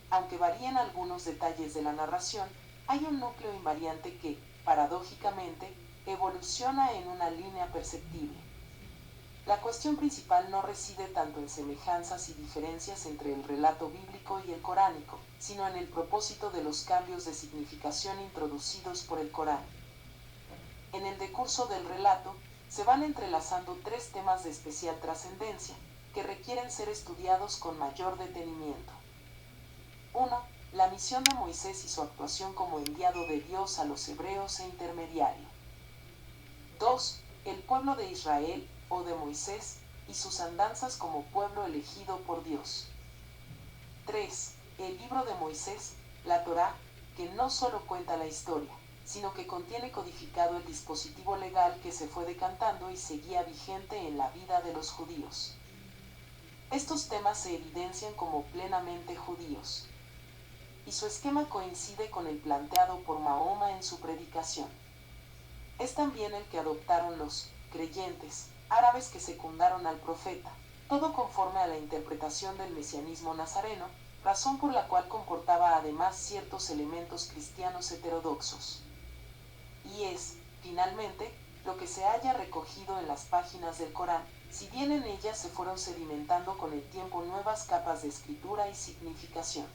Aunque varían algunos detalles de la narración, hay un núcleo invariante que, paradójicamente, evoluciona en una línea perceptible. La cuestión principal no reside tanto en semejanzas y diferencias entre el relato bíblico y el coránico, sino en el propósito de los cambios de significación introducidos por el Corán. En el decurso del relato, se van entrelazando tres temas de especial trascendencia, que requieren ser estudiados con mayor detenimiento. 1. La misión de Moisés y su actuación como enviado de Dios a los hebreos e intermediario. 2. El pueblo de Israel, o de Moisés, y sus andanzas como pueblo elegido por Dios. 3. El libro de Moisés, la Torá, que no solo cuenta la historia, sino que contiene codificado el dispositivo legal que se fue decantando y seguía vigente en la vida de los judíos. Estos temas se evidencian como plenamente judíos, y su esquema coincide con el planteado por Mahoma en su predicación. Es también el que adoptaron los creyentes árabes que secundaron al profeta, todo conforme a la interpretación del mesianismo nazareno, razón por la cual comportaba además ciertos elementos cristianos heterodoxos. Y es, finalmente, lo que se haya recogido en las páginas del Corán, si bien en ellas se fueron sedimentando con el tiempo nuevas capas de escritura y significación.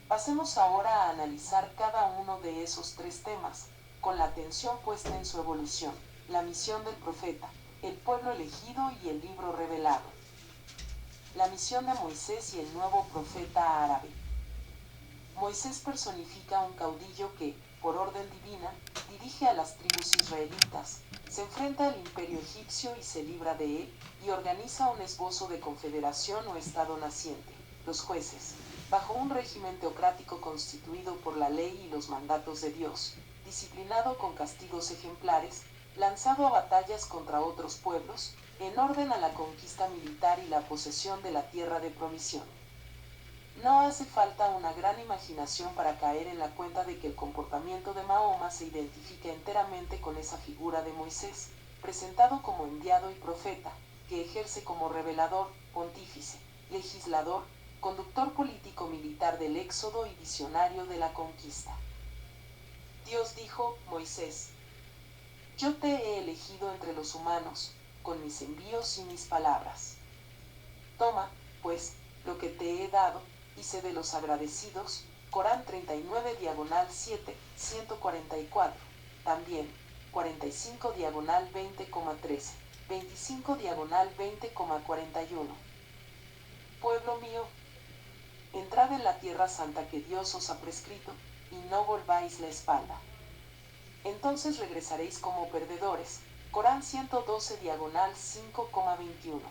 Pasemos ahora a analizar cada uno de esos tres temas, con la atención puesta en su evolución. La misión del profeta, el pueblo elegido y el libro revelado. La misión de Moisés y el nuevo profeta árabe. Moisés personifica un caudillo que, por orden divina, dirige a las tribus israelitas, se enfrenta al imperio egipcio y se libra de él, y organiza un esbozo de confederación o estado naciente, los jueces, bajo un régimen teocrático constituido por la ley y los mandatos de Dios, disciplinado con castigos ejemplares, lanzado a batallas contra otros pueblos, en orden a la conquista militar y la posesión de la tierra de promisión. No hace falta una gran imaginación para caer en la cuenta de que el comportamiento de Mahoma se identifica enteramente con esa figura de Moisés, presentado como enviado y profeta, que ejerce como revelador, pontífice, legislador, conductor político-militar del éxodo y visionario de la conquista. Dios dijo, Moisés, yo te he elegido entre los humanos, con mis envíos y mis palabras. Toma, pues, lo que te he dado, y sé de los agradecidos. Corán 39-7, 144, también, 45-20,13, 25-20,41. Pueblo mío, entrad en la tierra santa que Dios os ha prescrito, y no volváis la espalda. Entonces regresaréis como perdedores. Corán 112-5,21.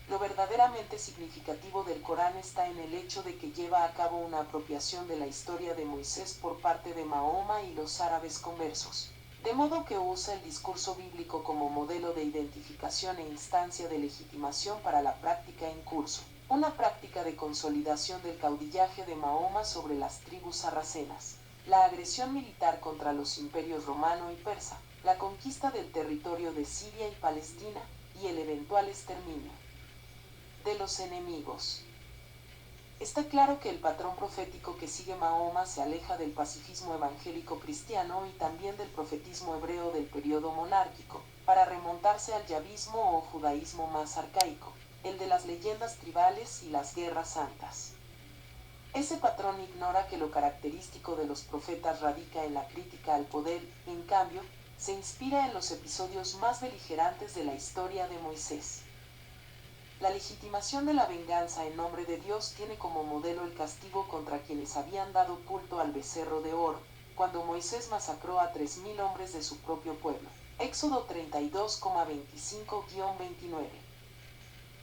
Lo verdaderamente significativo del Corán está en el hecho de que lleva a cabo una apropiación de la historia de Moisés por parte de Mahoma y los árabes conversos, de modo que usa el discurso bíblico como modelo de identificación e instancia de legitimación para la práctica en curso, una práctica de consolidación del caudillaje de Mahoma sobre las tribus sarracenas, la agresión militar contra los imperios romano y persa, la conquista del territorio de Siria y Palestina, y el eventual exterminio de los enemigos. Está claro que el patrón profético que sigue Mahoma se aleja del pacifismo evangélico cristiano y también del profetismo hebreo del periodo monárquico, para remontarse al yavismo o judaísmo más arcaico, el de las leyendas tribales y las guerras santas. Ese patrón ignora que lo característico de los profetas radica en la crítica al poder, en cambio, se inspira en los episodios más beligerantes de la historia de Moisés. La legitimación de la venganza en nombre de Dios tiene como modelo el castigo contra quienes habían dado culto al becerro de oro, cuando Moisés masacró a 3.000 hombres de su propio pueblo. Éxodo 32,25-29.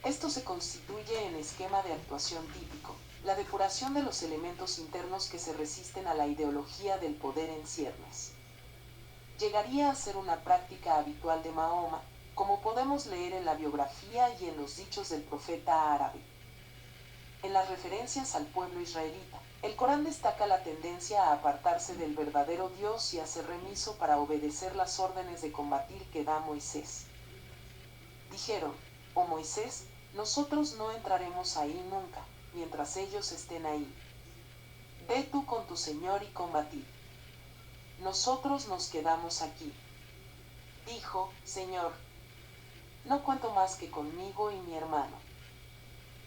Esto se constituye en esquema de actuación típico, la depuración de los elementos internos que se resisten a la ideología del poder en ciernes. Llegaría a ser una práctica habitual de Mahoma, como podemos leer en la biografía y en los dichos del profeta árabe. En las referencias al pueblo israelita, el Corán destaca la tendencia a apartarse del verdadero Dios y a ser remiso para obedecer las órdenes de combatir que da Moisés. Dijeron, oh Moisés, nosotros no entraremos ahí nunca, mientras ellos estén ahí. Ve tú con tu Señor y combatid. Nosotros nos quedamos aquí. Dijo, Señor, no cuento más que conmigo y mi hermano.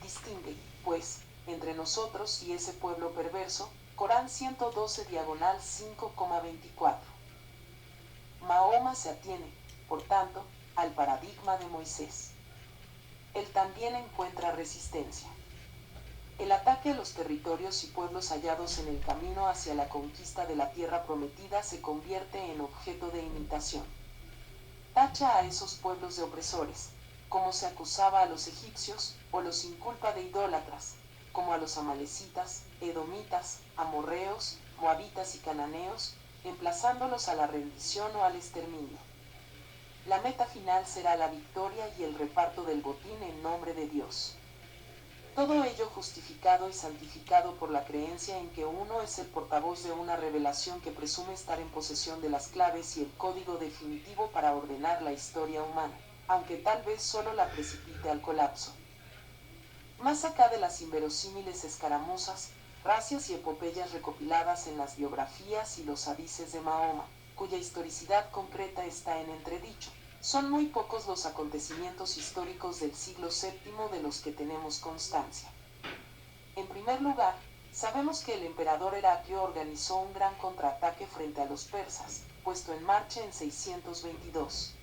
Distingue, pues, entre nosotros y ese pueblo perverso. Corán 112-5,24. Mahoma se atiene, por tanto, al paradigma de Moisés. Él también encuentra resistencia. El ataque a los territorios y pueblos hallados en el camino hacia la conquista de la tierra prometida se convierte en objeto de imitación. Tacha a esos pueblos de opresores, como se acusaba a los egipcios, o los inculpa de idólatras, como a los amalecitas, edomitas, amorreos, moabitas y cananeos, emplazándolos a la rendición o al exterminio. La meta final será la victoria y el reparto del botín en nombre de Dios. Todo ello justificado y santificado por la creencia en que uno es el portavoz de una revelación que presume estar en posesión de las claves y el código definitivo para ordenar la historia humana, aunque tal vez solo la precipite al colapso. Más acá de las inverosímiles escaramuzas, racias y epopeyas recopiladas en las biografías y los hadices de Mahoma, cuya historicidad concreta está en entredicho, son muy pocos los acontecimientos históricos del siglo VII de los que tenemos constancia. En primer lugar, sabemos que el emperador Heraclio organizó un gran contraataque frente a los persas, puesto en marcha en 622.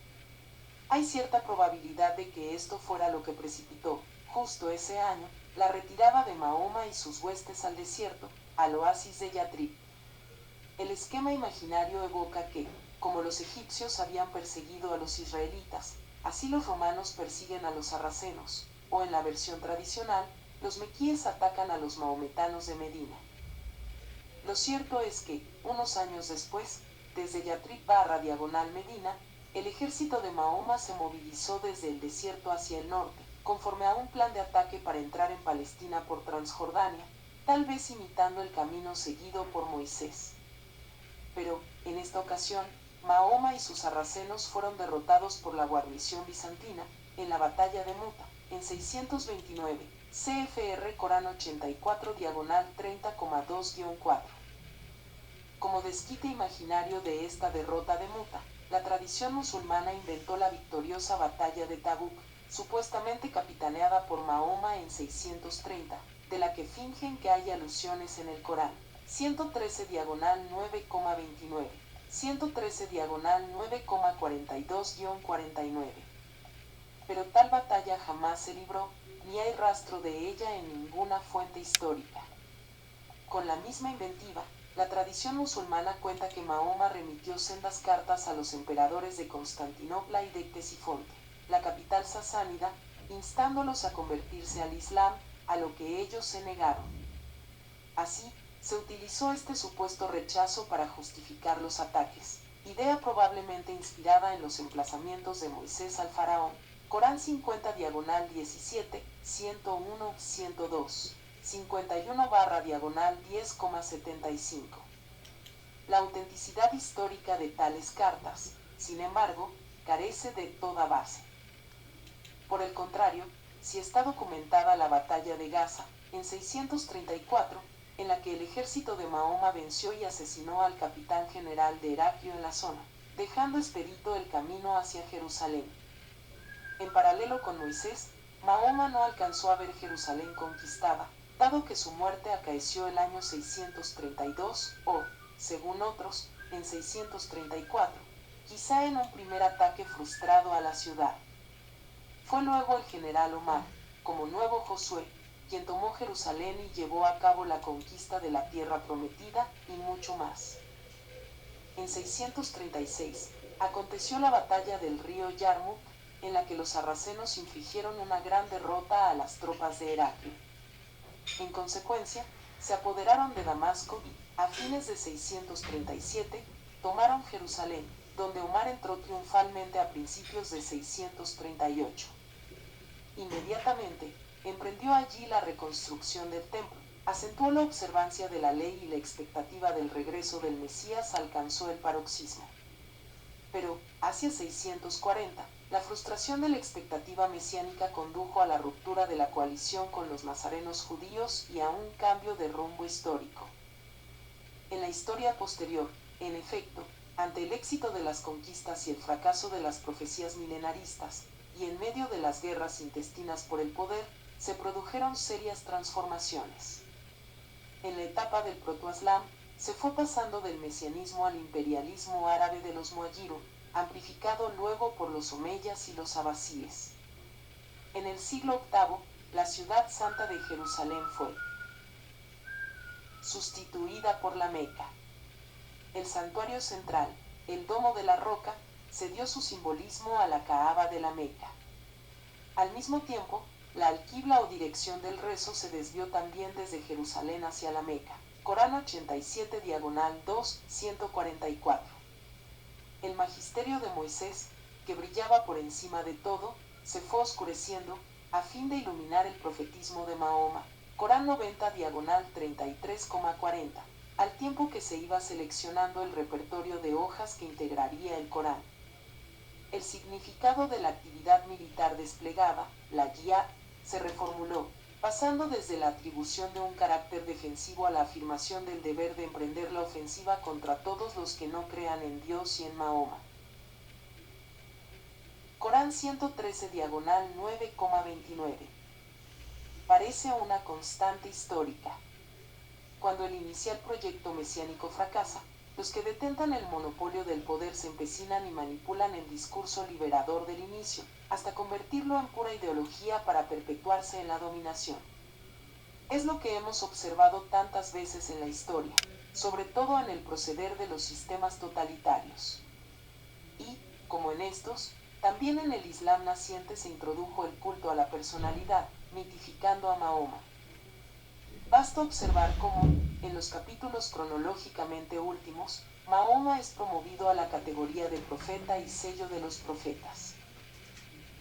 Hay cierta probabilidad de que esto fuera lo que precipitó, justo ese año, la retirada de Mahoma y sus huestes al desierto, al oasis de Yatrib. El esquema imaginario evoca que, como los egipcios habían perseguido a los israelitas, así los romanos persiguen a los sarracenos, o en la versión tradicional, los mequíes atacan a los mahometanos de Medina. Lo cierto es que, unos años después, desde Yatrib /diagonal Medina, el ejército de Mahoma se movilizó desde el desierto hacia el norte, conforme a un plan de ataque para entrar en Palestina por Transjordania, tal vez imitando el camino seguido por Moisés. Pero, en esta ocasión, Mahoma y sus sarracenos fueron derrotados por la guarnición bizantina, en la batalla de Muta, en 629, CFR Corán 84 diagonal 30,2-4. Como desquite imaginario de esta derrota de Muta, la tradición musulmana inventó la victoriosa batalla de Tabuk, supuestamente capitaneada por Mahoma en 630, de la que fingen que hay alusiones en el Corán. 113 diagonal 9,29, 113 diagonal 9,42-49. Pero tal batalla jamás se libró, ni hay rastro de ella en ninguna fuente histórica. Con la misma inventiva, la tradición musulmana cuenta que Mahoma remitió sendas cartas a los emperadores de Constantinopla y de Ctesifonte, la capital sasánida, instándolos a convertirse al Islam, a lo que ellos se negaron. Así, se utilizó este supuesto rechazo para justificar los ataques, idea probablemente inspirada en los emplazamientos de Moisés al faraón, Corán 50 diagonal 17, 101, 102, 51 diagonal 10,75. La autenticidad histórica de tales cartas, sin embargo, carece de toda base. Por el contrario, sí está documentada la batalla de Gaza, en 634, en la que el ejército de Mahoma venció y asesinó al capitán general de Heraclio en la zona, dejando expedito el camino hacia Jerusalén. En paralelo con Moisés, Mahoma no alcanzó a ver Jerusalén conquistada, dado que su muerte acaeció el año 632 o, según otros, en 634, quizá en un primer ataque frustrado a la ciudad. Fue luego el general Omar, como nuevo Josué, quien tomó Jerusalén y llevó a cabo la conquista de la tierra prometida y mucho más. En 636, aconteció la batalla del río Yarmuk, en la que los sarracenos infligieron una gran derrota a las tropas de Heraclio. En consecuencia, se apoderaron de Damasco y, a fines de 637, tomaron Jerusalén, donde Omar entró triunfalmente a principios de 638. Inmediatamente, emprendió allí la reconstrucción del templo, acentuó la observancia de la ley y la expectativa del regreso del Mesías alcanzó el paroxismo. Pero, hacia 640, la frustración de la expectativa mesiánica condujo a la ruptura de la coalición con los nazarenos judíos y a un cambio de rumbo histórico. En la historia posterior, en efecto, ante el éxito de las conquistas y el fracaso de las profecías milenaristas, y en medio de las guerras intestinas por el poder, se produjeron serias transformaciones. En la etapa del protoislam, se fue pasando del mesianismo al imperialismo árabe de los muayiru, amplificado luego por los omeyas y los abasíes. En el siglo VIII, la ciudad santa de Jerusalén fue sustituida por la Meca. El santuario central, el Domo de la Roca, cedió su simbolismo a la Kaaba de la Meca. Al mismo tiempo, la alquibla o dirección del rezo se desvió también desde Jerusalén hacia la Meca. Corán 87 diagonal 2, 144. El magisterio de Moisés, que brillaba por encima de todo, se fue oscureciendo, a fin de iluminar el profetismo de Mahoma. Corán 90 diagonal 33,40. Al tiempo que se iba seleccionando el repertorio de hojas que integraría el Corán. El significado de la actividad militar desplegada, la guía, se reformuló, pasando desde la atribución de un carácter defensivo a la afirmación del deber de emprender la ofensiva contra todos los que no crean en Dios y en Mahoma. Corán 113 diagonal 9,29. Parece una constante histórica. Cuando el inicial proyecto mesiánico fracasa, Los que detentan el monopolio del poder se empecinan y manipulan el discurso liberador del inicio, hasta convertirlo en pura ideología para perpetuarse en la dominación. Es lo que hemos observado tantas veces en la historia, sobre todo en el proceder de los sistemas totalitarios. Y, como en estos, también en el Islam naciente se introdujo el culto a la personalidad, mitificando a Mahoma. Basta observar cómo, en los capítulos cronológicamente últimos, Mahoma es promovido a la categoría de profeta y sello de los profetas.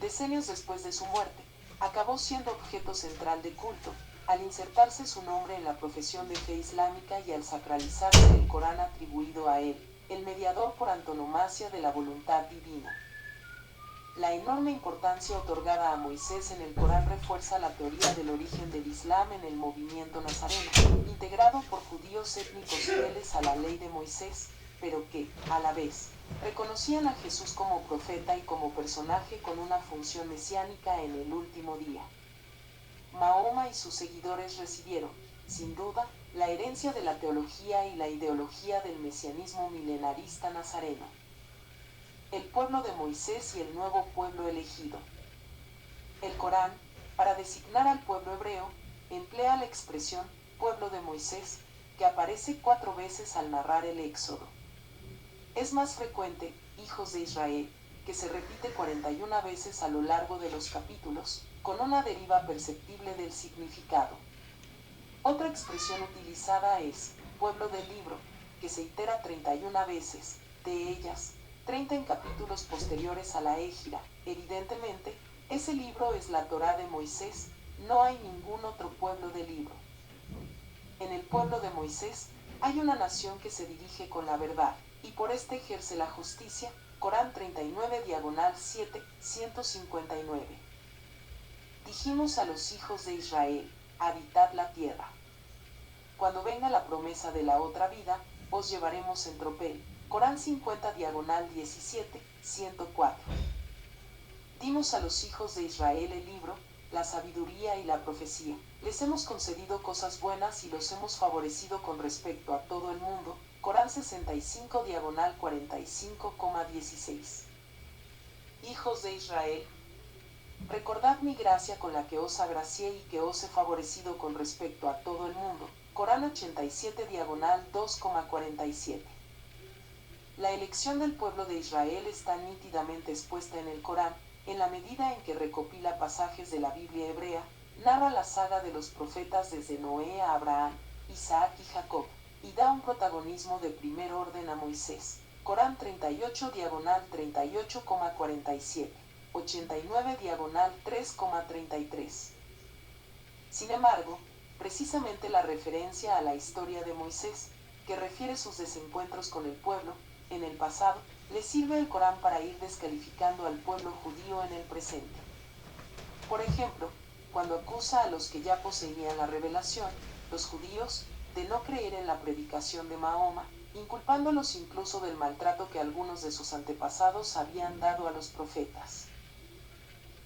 Decenios después de su muerte, acabó siendo objeto central de culto, al insertarse su nombre en la profesión de fe islámica y al sacralizarse el Corán atribuido a él, el mediador por antonomasia de la voluntad divina. La enorme importancia otorgada a Moisés en el Corán refuerza la teoría del origen del Islam en el movimiento nazareno, integrado por judíos étnicos fieles a la ley de Moisés, pero que, a la vez, reconocían a Jesús como profeta y como personaje con una función mesiánica en el último día. Mahoma y sus seguidores recibieron, sin duda, la herencia de la teología y la ideología del mesianismo milenarista nazareno. El pueblo de Moisés y el nuevo pueblo elegido. El Corán, para designar al pueblo hebreo, emplea la expresión pueblo de Moisés, que aparece 4 veces al narrar el Éxodo. Es más frecuente, hijos de Israel, que se repite 41 veces a lo largo de los capítulos, con una deriva perceptible del significado. Otra expresión utilizada es pueblo del libro, que se itera 31 veces, de ellas, 30 en capítulos posteriores a la Égira. Evidentemente, ese libro es la Torá de Moisés, no hay ningún otro pueblo del libro. En el pueblo de Moisés, hay una nación que se dirige con la verdad, y por este ejerce la justicia. Corán 39/7, 159. Dijimos a los hijos de Israel, habitad la tierra. Cuando venga la promesa de la otra vida, os llevaremos en tropel. Corán 50/17, 104. Dimos a los hijos de Israel el libro, la sabiduría y la profecía. Les hemos concedido cosas buenas y los hemos favorecido con respecto a todo el mundo. Corán 65/45,16. Hijos de Israel, recordad mi gracia con la que os agracié y que os he favorecido con respecto a todo el mundo. Corán 87/2,47. La elección del pueblo de Israel está nítidamente expuesta en el Corán, en la medida en que recopila pasajes de la Biblia hebrea, narra la saga de los profetas desde Noé a Abraham, Isaac y Jacob, y da un protagonismo de primer orden a Moisés. Corán 38/38,47, 89/3,33. Sin embargo, precisamente la referencia a la historia de Moisés, que refiere sus desencuentros con el pueblo, en el pasado, le sirve el Corán para ir descalificando al pueblo judío en el presente. Por ejemplo, cuando acusa a los que ya poseían la revelación, los judíos, de no creer en la predicación de Mahoma, inculpándolos incluso del maltrato que algunos de sus antepasados habían dado a los profetas.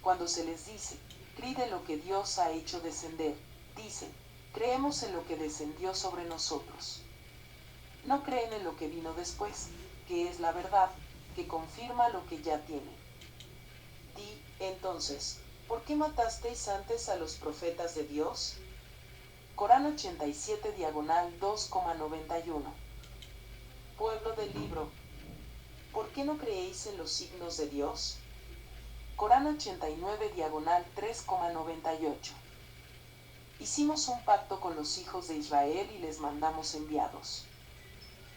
Cuando se les dice, creed en lo que Dios ha hecho descender, dicen, creemos en lo que descendió sobre nosotros. No creen en lo que vino después, que es la verdad, que confirma lo que ya tienen. Di, entonces, ¿por qué matasteis antes a los profetas de Dios? Corán 87/2,91. Pueblo del libro, ¿por qué no creéis en los signos de Dios? Corán 89/3,98. Hicimos un pacto con los hijos de Israel y les mandamos enviados.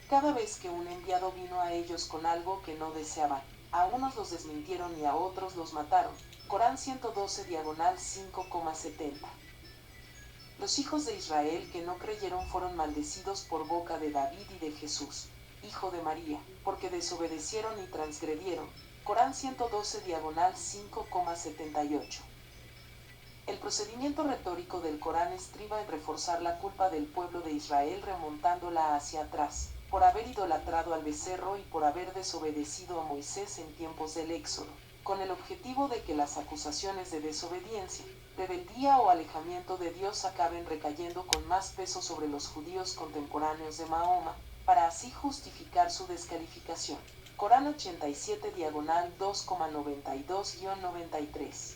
Cada vez que un enviado vino a ellos con algo que no deseaban, a unos los desmintieron y a otros los mataron. Corán 112/5,70. Los hijos de Israel que no creyeron fueron maldecidos por boca de David y de Jesús, hijo de María, porque desobedecieron y transgredieron. Corán 112/5,78. El procedimiento retórico del Corán estriba en reforzar la culpa del pueblo de Israel remontándola hacia atrás, por haber idolatrado al becerro y por haber desobedecido a Moisés en tiempos del Éxodo, con el objetivo de que las acusaciones de desobediencia, rebeldía o alejamiento de Dios acaben recayendo con más peso sobre los judíos contemporáneos de Mahoma, para así justificar su descalificación. Corán 87 diagonal 2,92-93.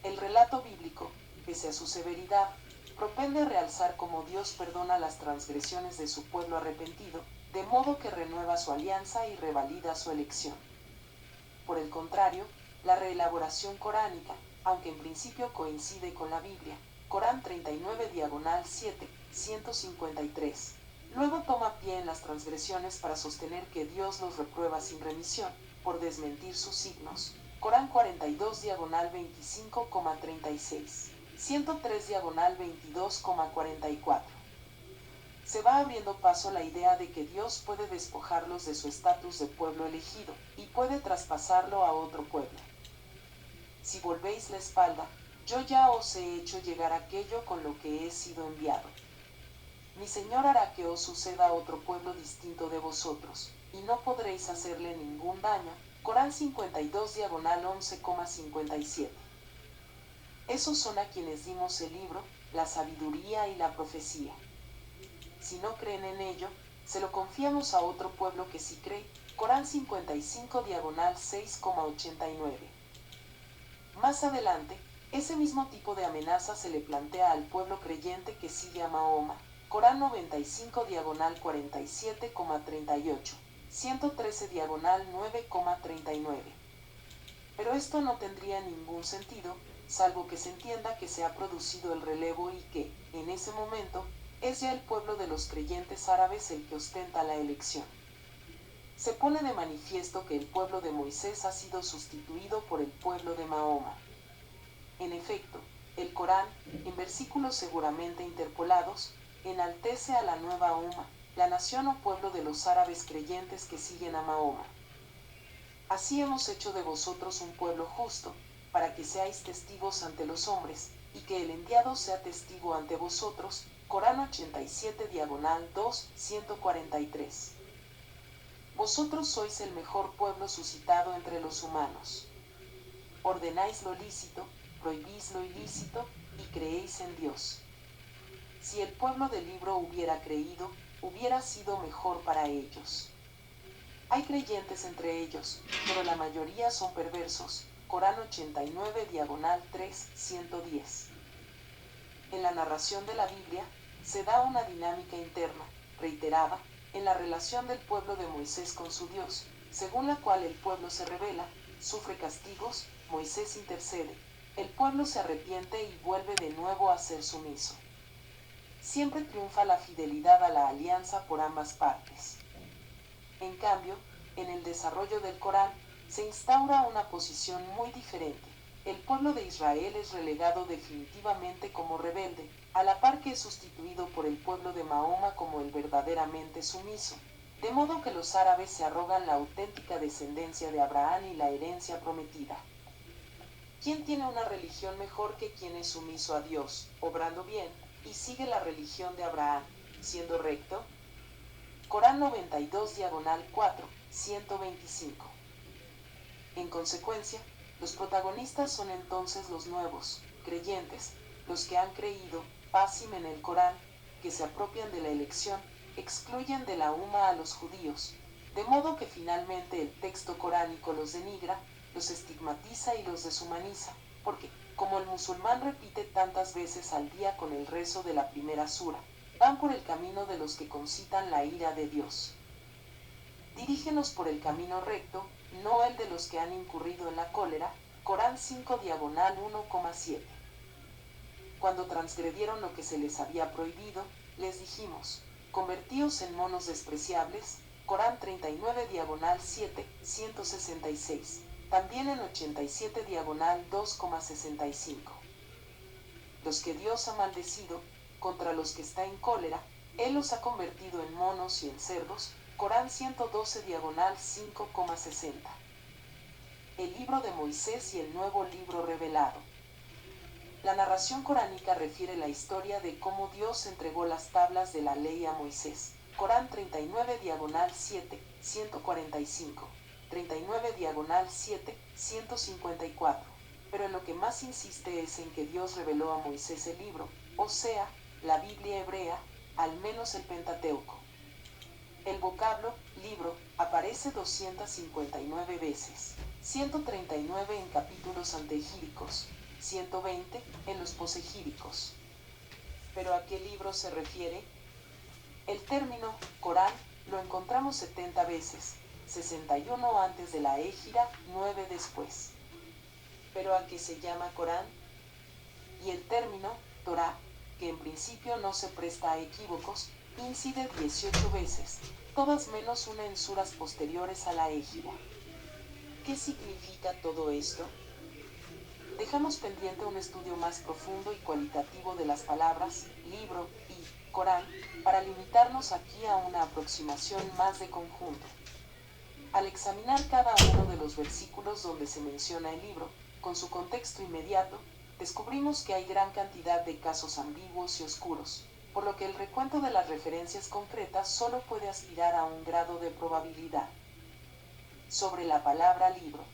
El relato bíblico, pese a su severidad, propende a realzar cómo Dios perdona las transgresiones de su pueblo arrepentido, de modo que renueva su alianza y revalida su elección. Por el contrario, la reelaboración coránica, aunque en principio coincide con la Biblia, Corán 39 diagonal 7, 153, luego toma pie en las transgresiones para sostener que Dios los reprueba sin remisión, por desmentir sus signos. Corán 42 diagonal 25,36, 103 diagonal 22,44. Se va abriendo paso la idea de que Dios puede despojarlos de su estatus de pueblo elegido, y puede traspasarlo a otro pueblo. Si volvéis la espalda, yo ya os he hecho llegar aquello con lo que he sido enviado. Mi Señor hará que os suceda otro pueblo distinto de vosotros, y no podréis hacerle ningún daño. Corán 52 diagonal 11,57. Esos son a quienes dimos el libro, la sabiduría y la profecía. Si no creen en ello, se lo confiamos a otro pueblo que sí cree. Corán 55 diagonal 6,89. Más adelante, ese mismo tipo de amenaza se le plantea al pueblo creyente que sigue a Mahoma. Corán 95 diagonal 47,38, 113 diagonal 9,39. Pero esto no tendría ningún sentido, salvo que se entienda que se ha producido el relevo y que, en ese momento, es ya el pueblo de los creyentes árabes el que ostenta la elección. Se pone de manifiesto que el pueblo de Moisés ha sido sustituido por el pueblo de Mahoma. En efecto, el Corán, en versículos seguramente interpolados, enaltece a la nueva umma, la nación o pueblo de los árabes creyentes que siguen a Mahoma. Así hemos hecho de vosotros un pueblo justo, para que seáis testigos ante los hombres, y que el enviado sea testigo ante vosotros. Corán 87 diagonal 2, 143. Vosotros sois el mejor pueblo suscitado entre los humanos. Ordenáis lo lícito, prohibís lo ilícito, y creéis en Dios. Si el pueblo del libro hubiera creído, hubiera sido mejor para ellos. Hay creyentes entre ellos, pero la mayoría son perversos. Corán 89 diagonal 3, 110. En la narración de la Biblia, se da una dinámica interna, reiterada, en la relación del pueblo de Moisés con su Dios, según la cual el pueblo se rebela, sufre castigos, Moisés intercede, el pueblo se arrepiente y vuelve de nuevo a ser sumiso. Siempre triunfa la fidelidad a la alianza por ambas partes. En cambio, en el desarrollo del Corán, se instaura una posición muy diferente. El pueblo de Israel es relegado definitivamente como rebelde, a la par que es sustituido por el pueblo de Mahoma como el verdaderamente sumiso, de modo que los árabes se arrogan la auténtica descendencia de Abraham y la herencia prometida. ¿Quién tiene una religión mejor que quien es sumiso a Dios, obrando bien, y sigue la religión de Abraham, siendo recto? Corán 92 diagonal 4, 125. En consecuencia, los protagonistas son entonces los nuevos, creyentes, los que han creído, pasim en el Corán, que se apropian de la elección, excluyen de la umma a los judíos, de modo que finalmente el texto coránico los denigra, los estigmatiza y los deshumaniza, porque, como el musulmán repite tantas veces al día con el rezo de la primera sura, van por el camino de los que concitan la ira de Dios. Dirígenos por el camino recto, no el de los que han incurrido en la cólera. Corán 5 diagonal 1,7. Cuando transgredieron lo que se les había prohibido, les dijimos, convertíos en monos despreciables. Corán 39 diagonal 7, 166. También en 87 diagonal 2,65. Los que Dios ha maldecido, contra los que está en cólera, Él los ha convertido en monos y en cerdos. Corán 112 diagonal 5,60. El libro de Moisés y el nuevo libro revelado. La narración coránica refiere la historia de cómo Dios entregó las tablas de la ley a Moisés. Corán 39 diagonal 7, 145. 39 diagonal 7, 154. Pero en lo que más insiste es en que Dios reveló a Moisés el libro, o sea, la Biblia hebrea, al menos el Pentateuco. El vocablo libro aparece 259 veces, 139 en capítulos anteegíricos, 120 en los posegíricos. ¿Pero a qué libro se refiere? El término Corán lo encontramos 70 veces, 61 antes de la égira, 9 después. ¿Pero a qué se llama Corán? Y el término Torá, que en principio no se presta a equívocos, incide 18 veces, todas menos una en suras posteriores a la égira. ¿Qué significa todo esto? Dejamos pendiente un estudio más profundo y cualitativo de las palabras libro y Corán, para limitarnos aquí a una aproximación más de conjunto. Al examinar cada uno de los versículos donde se menciona el libro, con su contexto inmediato, descubrimos que hay gran cantidad de casos ambiguos y oscuros, por lo que el recuento de las referencias concretas solo puede aspirar a un grado de probabilidad. Sobre la palabra libro.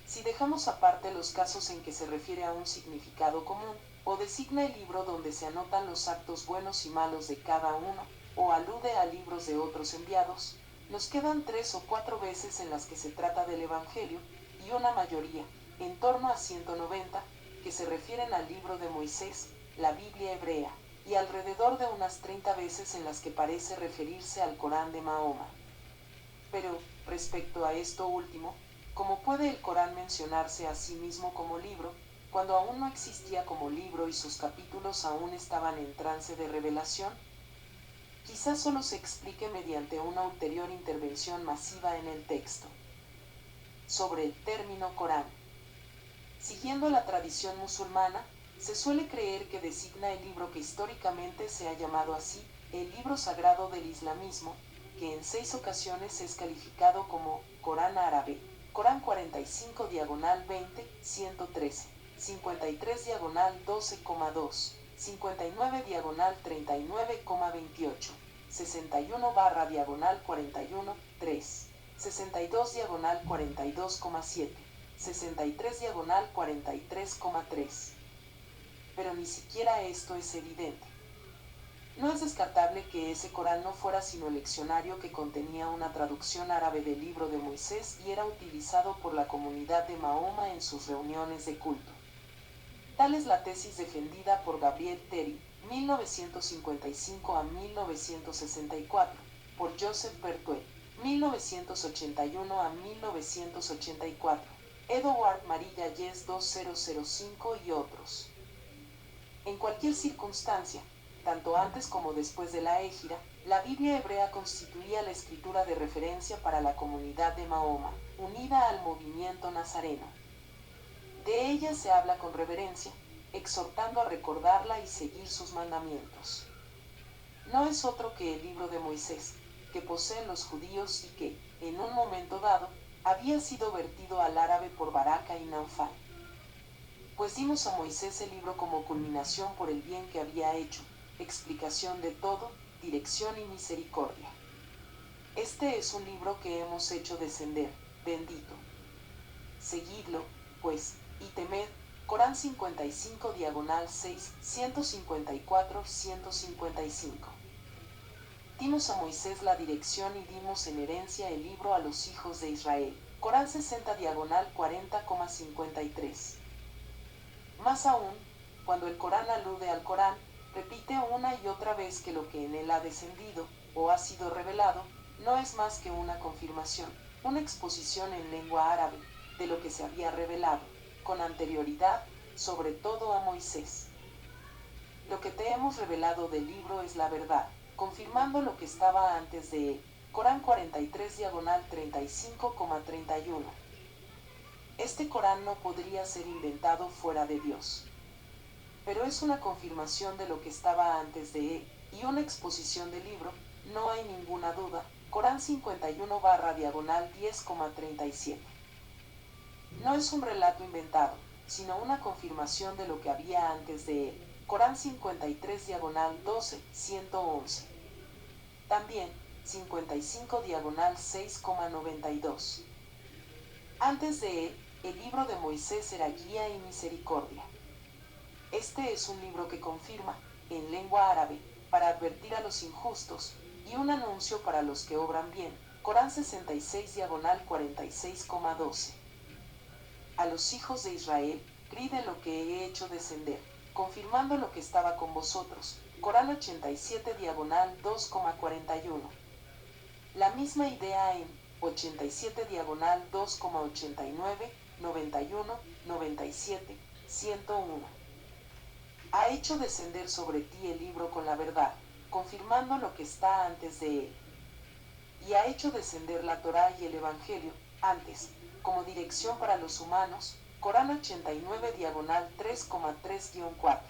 Si dejamos aparte los casos en que se refiere a un significado común, o designa el libro donde se anotan los actos buenos y malos de cada uno, o alude a libros de otros enviados, nos quedan 3 o 4 veces en las que se trata del Evangelio, y una mayoría, en torno a 190, que se refieren al libro de Moisés, la Biblia hebrea, y alrededor de unas 30 veces en las que parece referirse al Corán de Mahoma. Pero, respecto a esto último, ¿cómo puede el Corán mencionarse a sí mismo como libro, cuando aún no existía como libro y sus capítulos aún estaban en trance de revelación? Quizás solo se explique mediante una ulterior intervención masiva en el texto. Sobre el término Corán. Siguiendo la tradición musulmana, se suele creer que designa el libro que históricamente se ha llamado así, el libro sagrado del islamismo, que en 6 ocasiones es calificado como Corán árabe, Corán 45 diagonal 20, 113, 53 diagonal 12,2, 59 diagonal 39,28, 61 barra diagonal 41, 3, 62 diagonal 42,7, 63 diagonal 43,3. Pero ni siquiera esto es evidente. No es descartable que ese Corán no fuera sino el leccionario que contenía una traducción árabe del libro de Moisés y era utilizado por la comunidad de Mahoma en sus reuniones de culto. Tal es la tesis defendida por Gabriel Terry, 1955 a 1964, por Joseph Bertuel, 1981 a 1984, Edward Marilla Yes 2005 y otros. En cualquier circunstancia, tanto antes como después de la égira, la Biblia hebrea constituía la escritura de referencia para la comunidad de Mahoma, unida al movimiento nazareno. De ella se habla con reverencia, exhortando a recordarla y seguir sus mandamientos. No es otro que el libro de Moisés, que poseen los judíos y que, en un momento dado, había sido vertido al árabe por Baraka y Naufal. Pues dimos a Moisés el libro como culminación por el bien que había hecho, explicación de todo, dirección y misericordia. Este es un libro que hemos hecho descender, bendito. Seguidlo, pues, y temed. Corán 55 diagonal 6, 154, 155. Dimos a Moisés la dirección y dimos en herencia el libro a los hijos de Israel. Corán 60 diagonal 40,53. Más aún, cuando el Corán alude al Corán, repite una y otra vez que lo que en él ha descendido, o ha sido revelado, no es más que una confirmación, una exposición en lengua árabe, de lo que se había revelado, con anterioridad, sobre todo a Moisés. Lo que te hemos revelado del libro es la verdad, confirmando lo que estaba antes de él. Corán 43 diagonal 35,31. Este Corán no podría ser inventado fuera de Dios. Pero es una confirmación de lo que estaba antes de él, y una exposición del libro, no hay ninguna duda. Corán 51 barra diagonal 10,37. No es un relato inventado, sino una confirmación de lo que había antes de él. Corán 53 diagonal 12, 111. También, 55 diagonal 6,92. Antes de él, el libro de Moisés era guía y misericordia. Este es un libro que confirma, en lengua árabe, para advertir a los injustos, y un anuncio para los que obran bien. Corán 66 diagonal 46,12. A los hijos de Israel, gride lo que he hecho descender, confirmando lo que estaba con vosotros. Corán 87 diagonal 2,41. La misma idea en 87 diagonal 2,89, 91, 97, 101. Ha hecho descender sobre ti el libro con la verdad, confirmando lo que está antes de él. Y ha hecho descender la Torá y el Evangelio, antes, como dirección para los humanos. Corán 89 diagonal 3,3-4.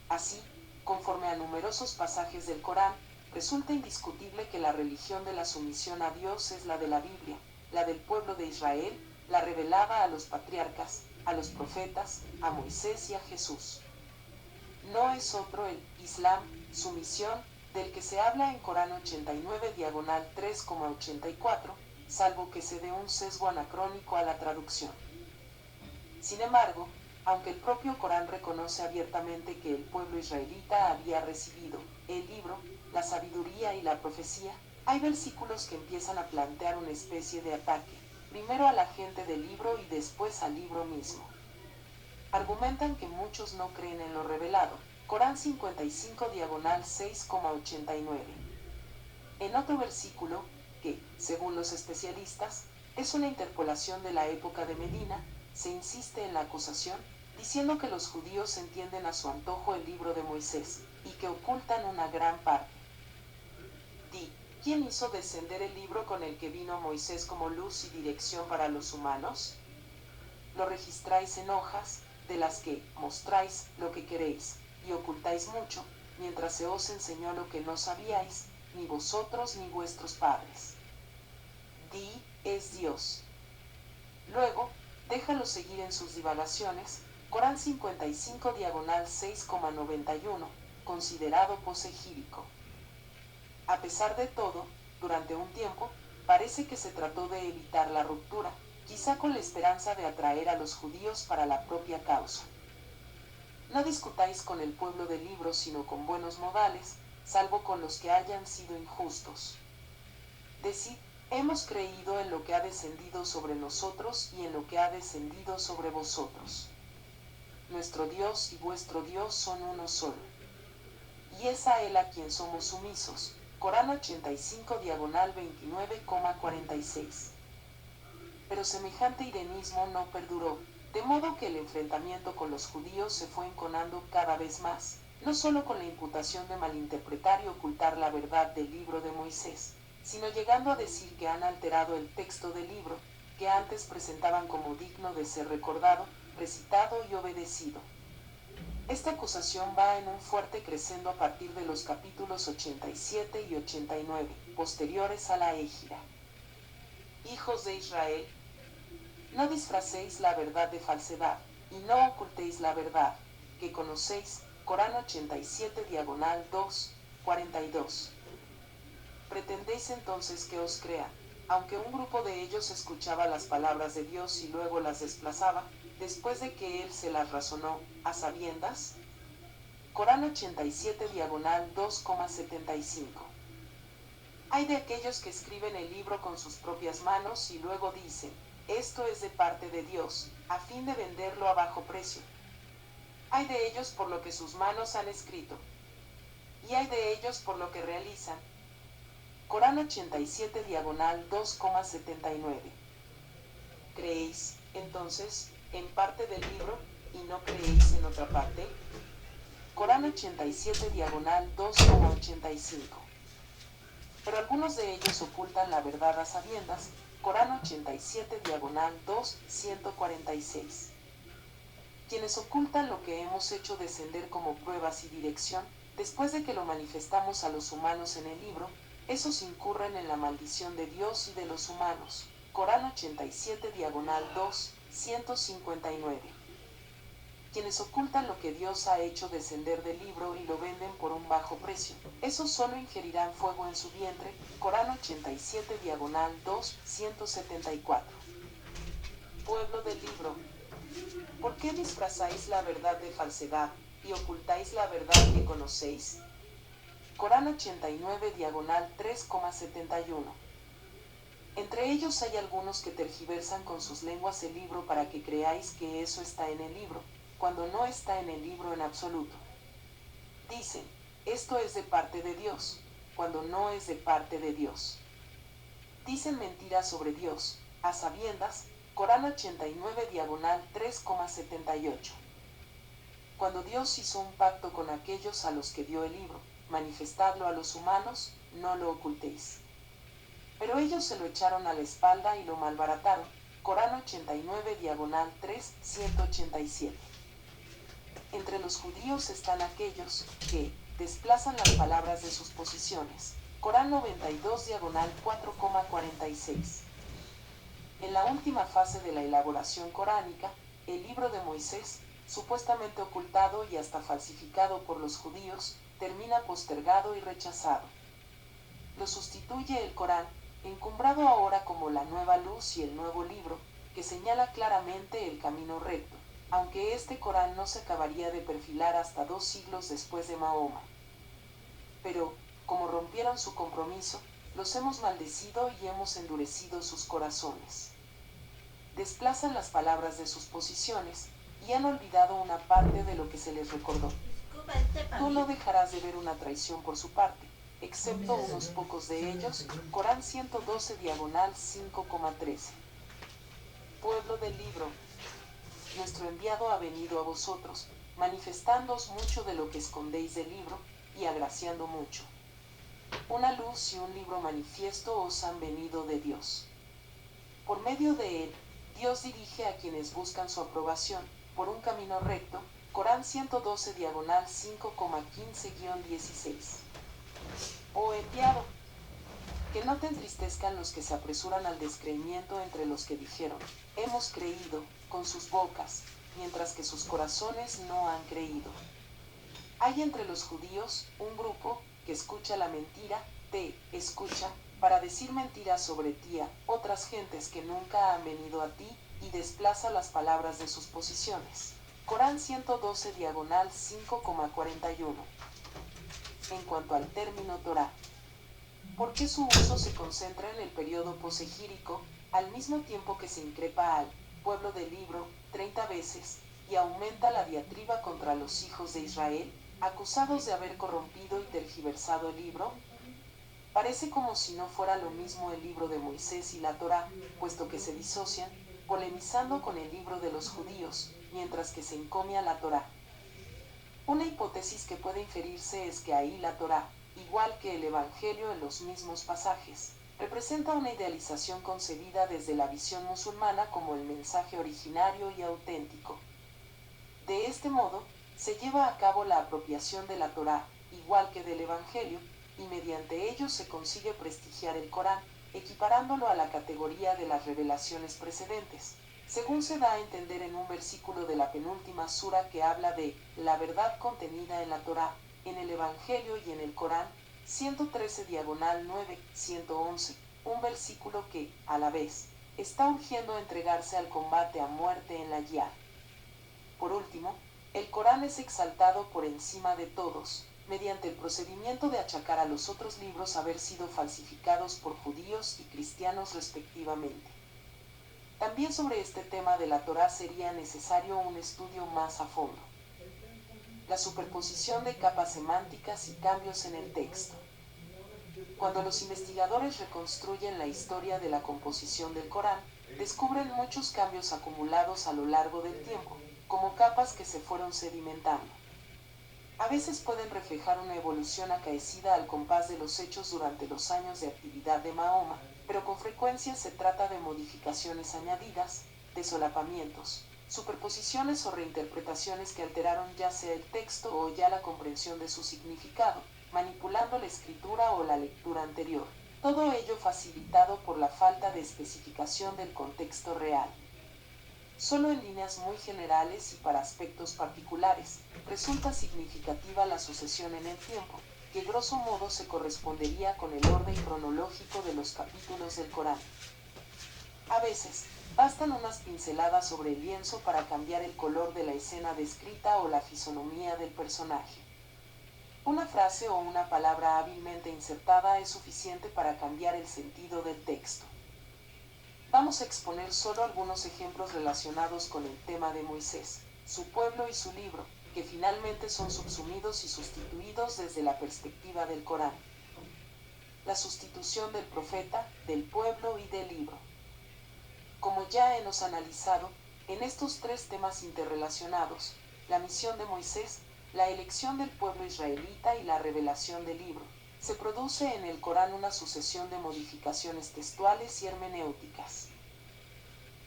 Así, conforme a numerosos pasajes del Corán, resulta indiscutible que la religión de la sumisión a Dios es la de la Biblia, la del pueblo de Israel, la revelada a los patriarcas, a los profetas, a Moisés y a Jesús. No es otro el Islam, sumisión, del que se habla en Corán 89 diagonal 3,84, salvo que se dé un sesgo anacrónico a la traducción. Sin embargo, aunque el propio Corán reconoce abiertamente que el pueblo israelita había recibido el libro, la sabiduría y la profecía, hay versículos que empiezan a plantear una especie de ataque, primero a la gente del libro y después al libro mismo. Argumentan que muchos no creen en lo revelado. Corán 55 diagonal 6,89. En otro versículo, que, según los especialistas, es una interpolación de la época de Medina, se insiste en la acusación, diciendo que los judíos entienden a su antojo el libro de Moisés, y que ocultan una gran parte. Di, ¿quién hizo descender el libro con el que vino Moisés como luz y dirección para los humanos? Lo registráis en hojas, de las que mostráis lo que queréis, y ocultáis mucho, mientras se os enseñó lo que no sabíais, ni vosotros ni vuestros padres. Di, es Dios. Luego, déjalo seguir en sus divagaciones. Corán 55 diagonal 6,91, considerado posegírico. A pesar de todo, durante un tiempo, parece que se trató de evitar la ruptura, quizá con la esperanza de atraer a los judíos para la propia causa. No discutáis con el pueblo del libro sino con buenos modales, salvo con los que hayan sido injustos. Decid, hemos creído en lo que ha descendido sobre nosotros y en lo que ha descendido sobre vosotros. Nuestro Dios y vuestro Dios son uno solo. Y es a Él a quien somos sumisos. Corán 85 diagonal 29,46. Pero semejante irenismo no perduró, de modo que el enfrentamiento con los judíos se fue enconando cada vez más, no solo con la imputación de malinterpretar y ocultar la verdad del libro de Moisés, sino llegando a decir que han alterado el texto del libro, que antes presentaban como digno de ser recordado, recitado y obedecido. Esta acusación va en un fuerte crescendo a partir de los capítulos 87 y 89, posteriores a la Égira. Hijos de Israel, no disfracéis la verdad de falsedad, y no ocultéis la verdad, que conocéis. Corán 87 diagonal 2, 42. Pretendéis entonces que os crean, aunque un grupo de ellos escuchaba las palabras de Dios y luego las desplazaba, después de que Él se las razonó, a sabiendas. Corán 87 diagonal 2,75. Hay de aquellos que escriben el libro con sus propias manos y luego dicen, esto es de parte de Dios, a fin de venderlo a bajo precio. Hay de ellos por lo que sus manos han escrito, y hay de ellos por lo que realizan. Corán 87 diagonal 2,79. ¿Creéis, entonces, en parte del libro, y no creéis en otra parte? Corán 87 diagonal 2,85. Pero algunos de ellos ocultan la verdad a sabiendas. Corán 87 diagonal 2, 146. Quienes ocultan lo que hemos hecho descender como pruebas y dirección, después de que lo manifestamos a los humanos en el libro, esos incurren en la maldición de Dios y de los humanos. Corán 87 diagonal 2, 159. Quienes ocultan lo que Dios ha hecho descender del libro y lo venden por un bajo precio, esos solo ingerirán fuego en su vientre. Corán 87 diagonal 2, 174. Pueblo del libro, ¿por qué disfrazáis la verdad de falsedad y ocultáis la verdad que conocéis? Corán 89 diagonal 3,71. Entre ellos hay algunos que tergiversan con sus lenguas el libro para que creáis que eso está en el libro, cuando no está en el libro en absoluto. Dicen, esto es de parte de Dios, cuando no es de parte de Dios. Dicen mentiras sobre Dios, a sabiendas, Corán 89 diagonal 3,78. Cuando Dios hizo un pacto con aquellos a los que dio el libro, manifestadlo a los humanos, no lo ocultéis. Pero ellos se lo echaron a la espalda y lo malbarataron, Corán 89 diagonal 3, 187. Entre los judíos están aquellos que desplazan las palabras de sus posiciones, Corán 92 diagonal 4,46. En la última fase de la elaboración coránica, el libro de Moisés, supuestamente ocultado y hasta falsificado por los judíos, termina postergado y rechazado. Lo sustituye el Corán, encumbrado ahora como la nueva luz y el nuevo libro, que señala claramente el camino recto, aunque este Corán no se acabaría de perfilar hasta 2 siglos después de Mahoma. Pero, como rompieron su compromiso, los hemos maldecido y hemos endurecido sus corazones. Desplazan las palabras de sus posiciones y han olvidado una parte de lo que se les recordó. Tú no dejarás de ver una traición por su parte, excepto unos pocos de ellos, Corán 112 diagonal 5,13. Pueblo del libro, nuestro enviado ha venido a vosotros, manifestándoos mucho de lo que escondéis del libro, y agraciando mucho. Una luz y un libro manifiesto os han venido de Dios. Por medio de él, Dios dirige a quienes buscan su aprobación, por un camino recto, Corán 112 diagonal 5,15-16. Oh enviado, que no te entristezcan los que se apresuran al descreimiento entre los que dijeron, hemos creído, con sus bocas, mientras que sus corazones no han creído. Hay entre los judíos un grupo que escucha la mentira, te escucha, para decir mentiras sobre ti a otras gentes que nunca han venido a ti, y desplaza las palabras de sus posiciones. Corán 112 diagonal 5,41. En cuanto al término Torá, ¿por qué su uso se concentra en el periodo posegírico, al mismo tiempo que se increpa al pueblo del libro 30 veces, y aumenta la diatriba contra los hijos de Israel, acusados de haber corrompido y tergiversado el libro? Parece como si no fuera lo mismo el libro de Moisés y la Torá, puesto que se disocian, polemizando con el libro de los judíos, mientras que se encomia la Torá. Una hipótesis que puede inferirse es que ahí la Torá, igual que el Evangelio en los mismos pasajes, representa una idealización concebida desde la visión musulmana como el mensaje originario y auténtico. De este modo, se lleva a cabo la apropiación de la Torá, igual que del Evangelio, y mediante ello se consigue prestigiar el Corán, equiparándolo a la categoría de las revelaciones precedentes, según se da a entender en un versículo de la penúltima sura que habla de la verdad contenida en la Torá, en el Evangelio y en el Corán, 113 diagonal 9, 111, un versículo que, a la vez, está urgiendo a entregarse al combate a muerte en la Yihad. Por último, el Corán es exaltado por encima de todos, mediante el procedimiento de achacar a los otros libros haber sido falsificados por judíos y cristianos respectivamente. También sobre este tema de la Torá sería necesario un estudio más a fondo. La superposición de capas semánticas y cambios en el texto. Cuando los investigadores reconstruyen la historia de la composición del Corán, descubren muchos cambios acumulados a lo largo del tiempo, como capas que se fueron sedimentando. A veces pueden reflejar una evolución acaecida al compás de los hechos durante los años de actividad de Mahoma, pero con frecuencia se trata de modificaciones añadidas, de solapamientos, superposiciones o reinterpretaciones que alteraron ya sea el texto o ya la comprensión de su significado, manipulando la escritura o la lectura anterior. Todo ello facilitado por la falta de especificación del contexto real. Solo en líneas muy generales y para aspectos particulares, resulta significativa la sucesión en el tiempo, que grosso modo se correspondería con el orden cronológico de los capítulos del Corán. A veces, bastan unas pinceladas sobre el lienzo para cambiar el color de la escena descrita o la fisonomía del personaje. Una frase o una palabra hábilmente insertada es suficiente para cambiar el sentido del texto. Vamos a exponer solo algunos ejemplos relacionados con el tema de Moisés, su pueblo y su libro, que finalmente son subsumidos y sustituidos desde la perspectiva del Corán. La sustitución del profeta, del pueblo y del libro. Como ya hemos analizado, en estos tres temas interrelacionados, la misión de Moisés, la elección del pueblo israelita y la revelación del libro, se produce en el Corán una sucesión de modificaciones textuales y hermenéuticas.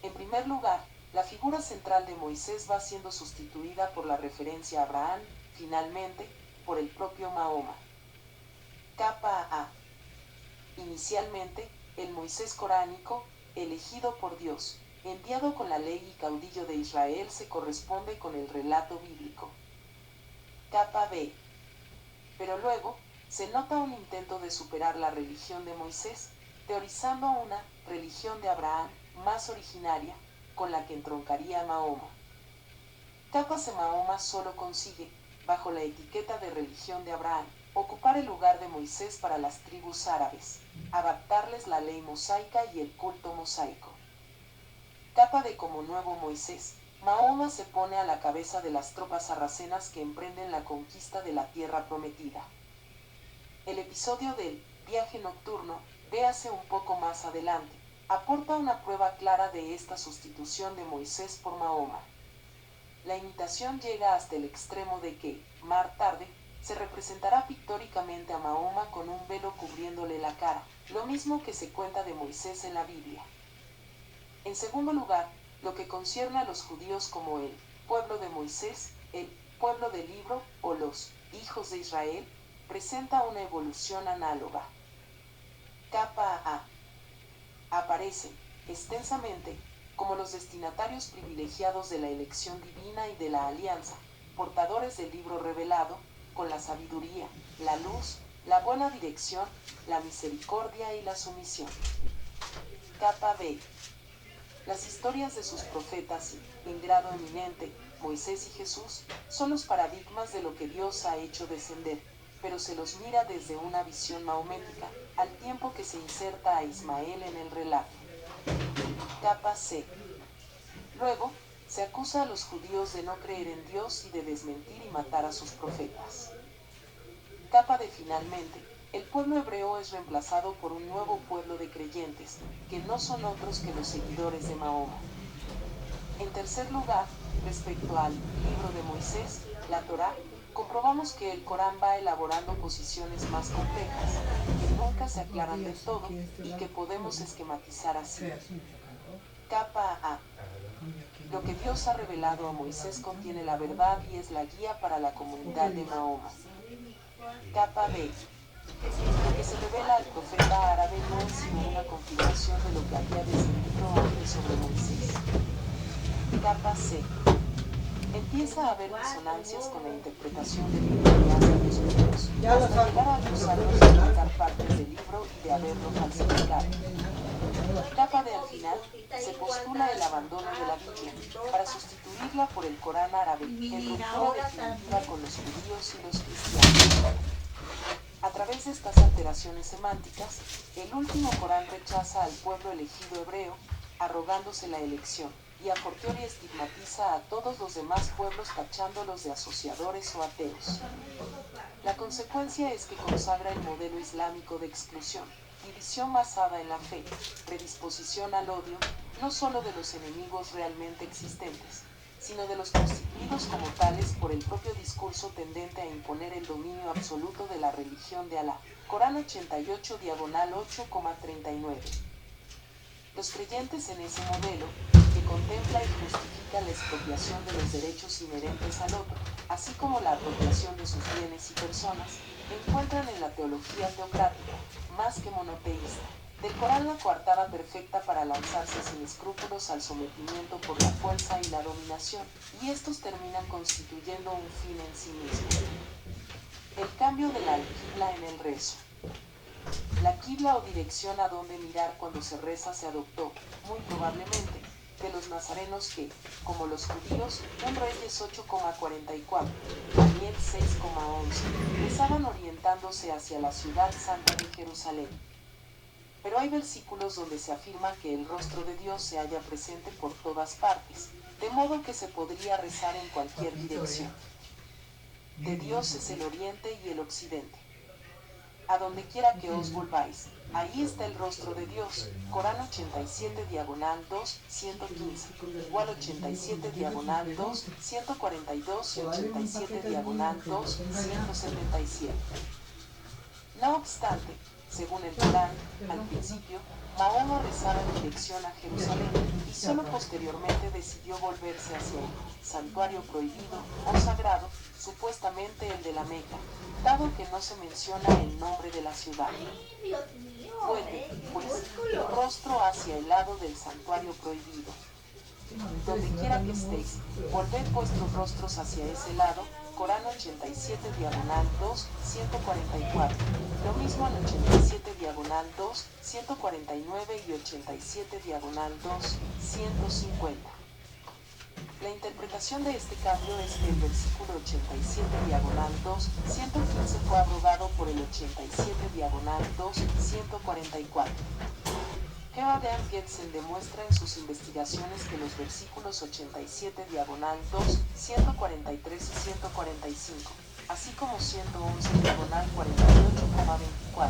En primer lugar, la figura central de Moisés va siendo sustituida por la referencia a Abraham, finalmente, por el propio Mahoma. K.A. Inicialmente, el Moisés coránico, elegido por Dios, enviado con la ley y caudillo de Israel, se corresponde con el relato bíblico. K.B. Pero luego, se nota un intento de superar la religión de Moisés, teorizando una religión de Abraham más originaria, con la que entroncaría Mahoma. K.C. Mahoma solo consigue, bajo la etiqueta de religión de Abraham, ocupar el lugar de Moisés para las tribus árabes, adaptarles la ley mosaica y el culto mosaico. K.D. como nuevo Moisés, Mahoma se pone a la cabeza de las tropas sarracenas que emprenden la conquista de la tierra prometida. El episodio del viaje nocturno, véase un poco más adelante, aporta una prueba clara de esta sustitución de Moisés por Mahoma. La imitación llega hasta el extremo de que, más tarde, se representará pictóricamente a Mahoma con un velo cubriéndole la cara, lo mismo que se cuenta de Moisés en la Biblia. En segundo lugar, lo que concierne a los judíos como el pueblo de Moisés, el pueblo del libro o los hijos de Israel, presenta una evolución análoga. K.A. Aparecen, extensamente, como los destinatarios privilegiados de la elección divina y de la alianza, portadores del libro revelado, con la sabiduría, la luz, la buena dirección, la misericordia y la sumisión. K.B. Las historias de sus profetas y, en grado eminente, Moisés y Jesús, son los paradigmas de lo que Dios ha hecho descender, pero se los mira desde una visión mahomética, al tiempo que se inserta a Ismael en el relato. K.C. Luego, se acusa a los judíos de no creer en Dios y de desmentir y matar a sus profetas. K.D. finalmente, el pueblo hebreo es reemplazado por un nuevo pueblo de creyentes, que no son otros que los seguidores de Mahoma. En tercer lugar, respecto al libro de Moisés, la Torá, comprobamos que el Corán va elaborando posiciones más complejas, que nunca se aclaran del todo y que podemos esquematizar así. K.A. Lo que Dios ha revelado a Moisés contiene la verdad y es la guía para la comunidad de Mahoma. K.B. Lo que se revela al profeta árabe no es sino una confirmación de lo que había descendido antes sobre Moisés. K.C. Empieza a haber disonancias con la interpretación de Biblia de los judíos, hasta llegar a acusarlos de inventar partes del libro y de haberlo falsificado. K.D. al final, se postula el abandono de la Biblia, para sustituirla por el Corán árabe, en ruptura definitiva con los judíos y los cristianos. A través de estas alteraciones semánticas, el último Corán rechaza al pueblo elegido hebreo, arrogándose la elección, y a fortiori estigmatiza a todos los demás pueblos tachándolos de asociadores o ateos. La consecuencia es que consagra el modelo islámico de exclusión, división basada en la fe, predisposición al odio, no solo de los enemigos realmente existentes, sino de los constituidos como tales por el propio discurso tendente a imponer el dominio absoluto de la religión de Alá. Corán 88 diagonal 8,39. Los creyentes en ese modelo, que contempla y justifica la expropiación de los derechos inherentes al otro, así como la apropiación de sus bienes y personas, encuentran en la teología teocrática, más que monoteísta, del Corán la coartada perfecta para lanzarse sin escrúpulos al sometimiento por la fuerza y la dominación, y estos terminan constituyendo un fin en sí mismo. El cambio de la al-Qibla en el rezo. La Qibla o dirección a donde mirar cuando se reza se adoptó, muy probablemente, de los nazarenos que, como los judíos, en Reyes 8,44, Daniel 6,11, rezaban orientándose hacia la ciudad santa de Jerusalén. Pero hay versículos donde se afirma que el rostro de Dios se halla presente por todas partes, de modo que se podría rezar en cualquier dirección. De Dios es el oriente y el occidente. A donde quiera que os volváis, ahí está el rostro de Dios. Corán 87 diagonal 2, 115, igual 87 diagonal 2, 142 y 87 diagonal 2, 177. No obstante, según el Corán, al principio, Mahoma rezaba en dirección a Jerusalén y solo posteriormente decidió volverse hacia el santuario prohibido o sagrado, supuestamente el de la Meca, dado que no se menciona el nombre de la ciudad. Vuelve, pues, tu rostro hacia el lado del santuario prohibido. Donde quiera que estéis, volved vuestros rostros hacia ese lado. Corán 87 diagonal 2, 144. Lo mismo en 87 diagonal 2, 149 y 87 diagonal 2, 150. La interpretación de este cambio es que el versículo 87 diagonal 2, 115 fue abrogado por el 87 diagonal 2, 144. Georgian Getzel demuestra en sus investigaciones que los versículos 87 diagonal 2, 143 y 145, así como 111 diagonal 48,24,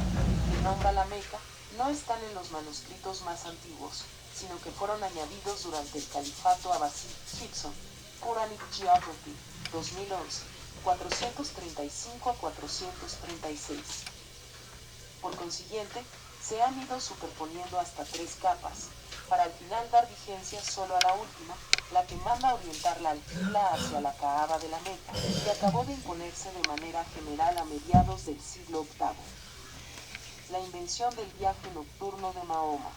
que nombra la Meca, no están en los manuscritos más antiguos, sino que fueron añadidos durante el califato abasí. Gibson, Quranic Geography, 2011, 435 a 436. Por consiguiente, se han ido superponiendo hasta 3 capas, para al final dar vigencia solo a la última, la que manda a orientar la alquila hacia la Kaaba de la Meca, y acabó de imponerse de manera general a mediados del siglo VIII. La invención del viaje nocturno de Mahoma.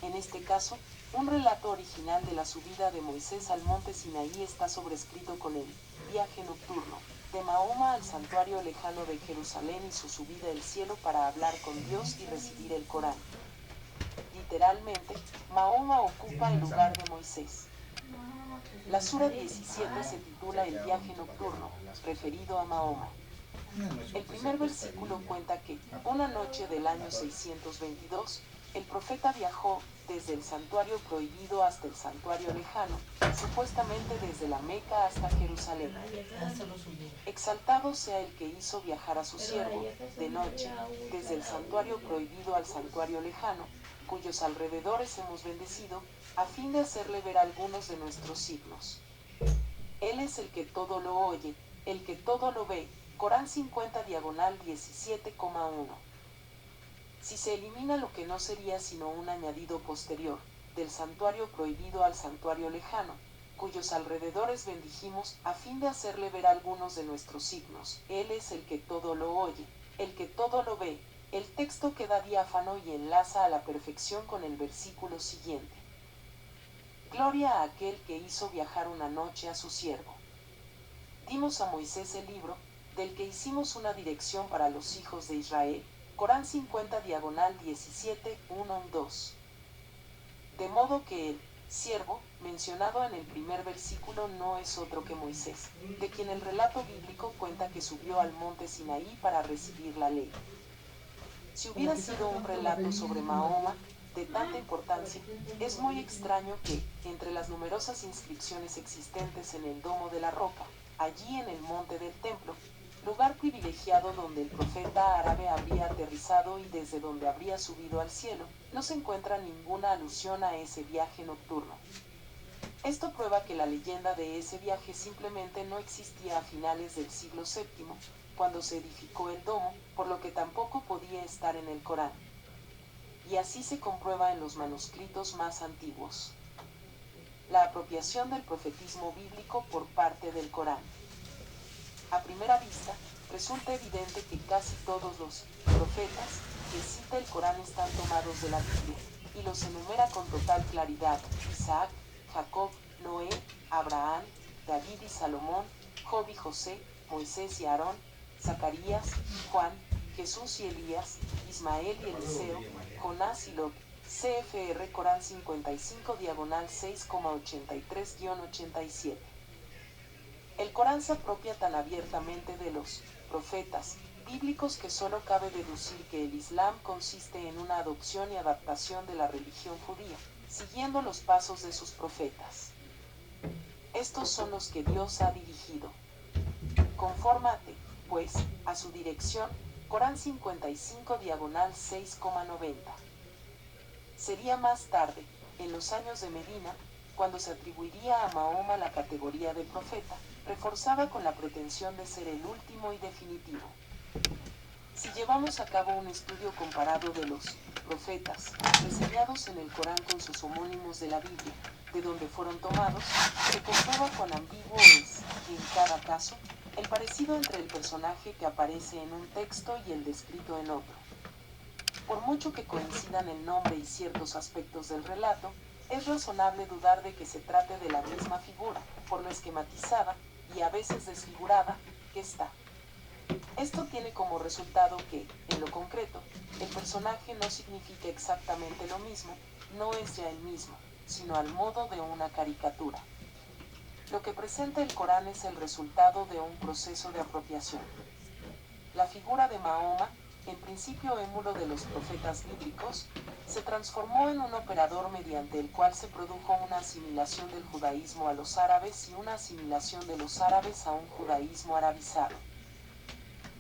En este caso, un relato original de la subida de Moisés al monte Sinaí está sobrescrito con el viaje nocturno de Mahoma al santuario lejano de Jerusalén y su subida al cielo para hablar con Dios y recibir el Corán. Literalmente, Mahoma ocupa el lugar de Moisés. La sura 17 se titula El viaje nocturno, referido a Mahoma. El primer versículo cuenta que, una noche del año 622, el profeta viajó desde el santuario prohibido hasta el santuario lejano, supuestamente desde la Meca hasta Jerusalén. Exaltado sea el que hizo viajar a su siervo, de noche, desde el santuario prohibido al santuario lejano, cuyos alrededores hemos bendecido, a fin de hacerle ver algunos de nuestros signos. Él es el que todo lo oye, el que todo lo ve. Corán 50 diagonal 17,1. Si se elimina lo que no sería sino un añadido posterior, del santuario prohibido al santuario lejano, cuyos alrededores bendijimos, a fin de hacerle ver algunos de nuestros signos, Él es el que todo lo oye, el que todo lo ve, el texto queda diáfano y enlaza a la perfección con el versículo siguiente. Gloria a aquel que hizo viajar una noche a su siervo. Dimos a Moisés el libro, del que hicimos una dirección para los hijos de Israel. Corán 50 diagonal 17, 1-2. De modo que el siervo, mencionado en el primer versículo, no es otro que Moisés, de quien el relato bíblico cuenta que subió al monte Sinaí para recibir la ley. Si hubiera sido un relato sobre Mahoma, de tanta importancia, es muy extraño que, entre las numerosas inscripciones existentes en el Domo de la Roca, allí en el monte del templo, lugar privilegiado donde el profeta árabe habría aterrizado y desde donde habría subido al cielo, no se encuentra ninguna alusión a ese viaje nocturno. Esto prueba que la leyenda de ese viaje simplemente no existía a finales del siglo VII, cuando se edificó el domo, por lo que tampoco podía estar en el Corán. Y así se comprueba en los manuscritos más antiguos. La apropiación del profetismo bíblico por parte del Corán. A primera vista, resulta evidente que casi todos los profetas que cita el Corán están tomados de la Biblia, y los enumera con total claridad: Isaac, Jacob, Noé, Abraham, David y Salomón, Job y José, Moisés y Aarón, Zacarías, Juan, Jesús y Elías, Ismael y Eliseo, Jonás y Lot, CFR Corán 55 diagonal 6,83-87. El Corán se apropia tan abiertamente de los profetas bíblicos que solo cabe deducir que el Islam consiste en una adopción y adaptación de la religión judía, siguiendo los pasos de sus profetas. Estos son los que Dios ha dirigido. Confórmate, pues, a su dirección. Corán 55 diagonal 6,90. Sería más tarde, en los años de Medina, cuando se atribuiría a Mahoma la categoría de profeta, reforzada con la pretensión de ser el último y definitivo. Si llevamos a cabo un estudio comparado de los profetas reseñados en el Corán con sus homónimos de la Biblia, de donde fueron tomados, se comprueba cuán ambiguo es, en cada caso, el parecido entre el personaje que aparece en un texto y el descrito en otro. Por mucho que coincidan el nombre y ciertos aspectos del relato, es razonable dudar de que se trate de la misma figura, por lo esquematizada, y a veces desfigurada, que está. Esto tiene como resultado que, en lo concreto, el personaje no significa exactamente lo mismo, no es ya el mismo, sino al modo de una caricatura. Lo que presenta el Corán es el resultado de un proceso de apropiación. La figura de Mahoma, en principio émulo de los profetas bíblicos, se transformó en un operador mediante el cual se produjo una asimilación del judaísmo a los árabes y una asimilación de los árabes a un judaísmo arabizado.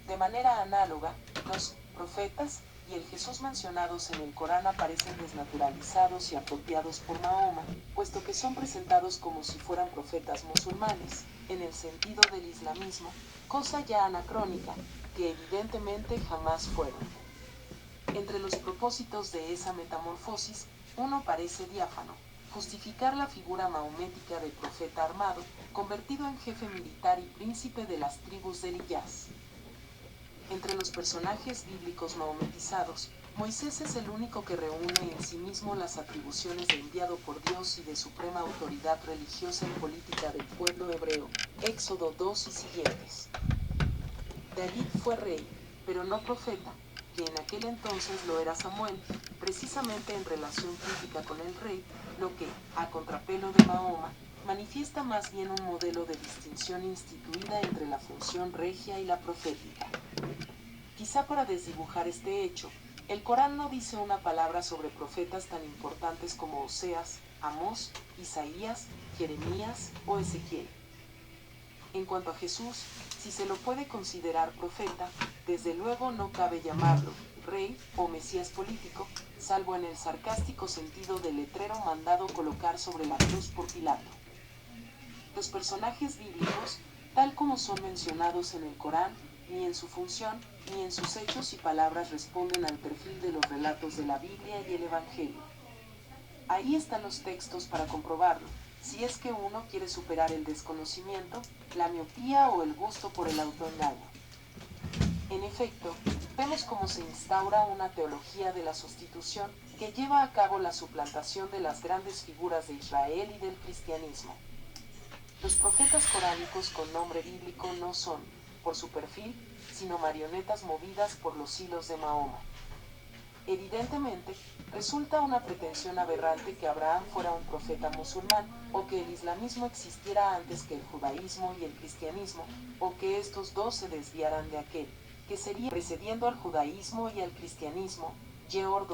De manera análoga, los profetas y el Jesús mencionados en el Corán aparecen desnaturalizados y apropiados por Mahoma, puesto que son presentados como si fueran profetas musulmanes, en el sentido del islamismo, cosa ya anacrónica, que evidentemente jamás fueron. Entre los propósitos de esa metamorfosis, uno parece diáfano: justificar la figura mahomética de profeta armado, convertido en jefe militar y príncipe de las tribus del Hiyaz. Entre los personajes bíblicos mahometizados, Moisés es el único que reúne en sí mismo las atribuciones de enviado por Dios y de suprema autoridad religiosa y política del pueblo hebreo. Éxodo 2 y siguientes. David fue rey, pero no profeta, que en aquel entonces lo era Samuel, precisamente en relación crítica con el rey, lo que, a contrapelo de Mahoma, manifiesta más bien un modelo de distinción instituida entre la función regia y la profética. Quizá para desdibujar este hecho, el Corán no dice una palabra sobre profetas tan importantes como Oseas, Amós, Isaías, Jeremías o Ezequiel. En cuanto a Jesús, si se lo puede considerar profeta, desde luego no cabe llamarlo rey o mesías político, salvo en el sarcástico sentido del letrero mandado colocar sobre la cruz por Pilato. Los personajes bíblicos, tal como son mencionados en el Corán, ni en su función, ni en sus hechos y palabras responden al perfil de los relatos de la Biblia y el Evangelio. Ahí están los textos para comprobarlo, si es que uno quiere superar el desconocimiento, la miopía o el gusto por el autoengaño. En efecto, vemos cómo se instaura una teología de la sustitución que lleva a cabo la suplantación de las grandes figuras de Israel y del cristianismo. Los profetas coránicos con nombre bíblico no son, por su perfil, sino marionetas movidas por los hilos de Mahoma. Evidentemente, resulta una pretensión aberrante que Abraham fuera un profeta musulmán, o que el islamismo existiera antes que el judaísmo y el cristianismo, o que estos dos se desviaran de aquel, que sería precediendo al judaísmo y al cristianismo. Georg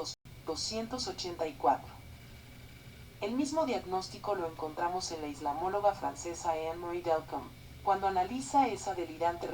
284. El mismo diagnóstico lo encontramos en la islamóloga francesa Anne-Marie Delcambre, cuando analiza esa delirante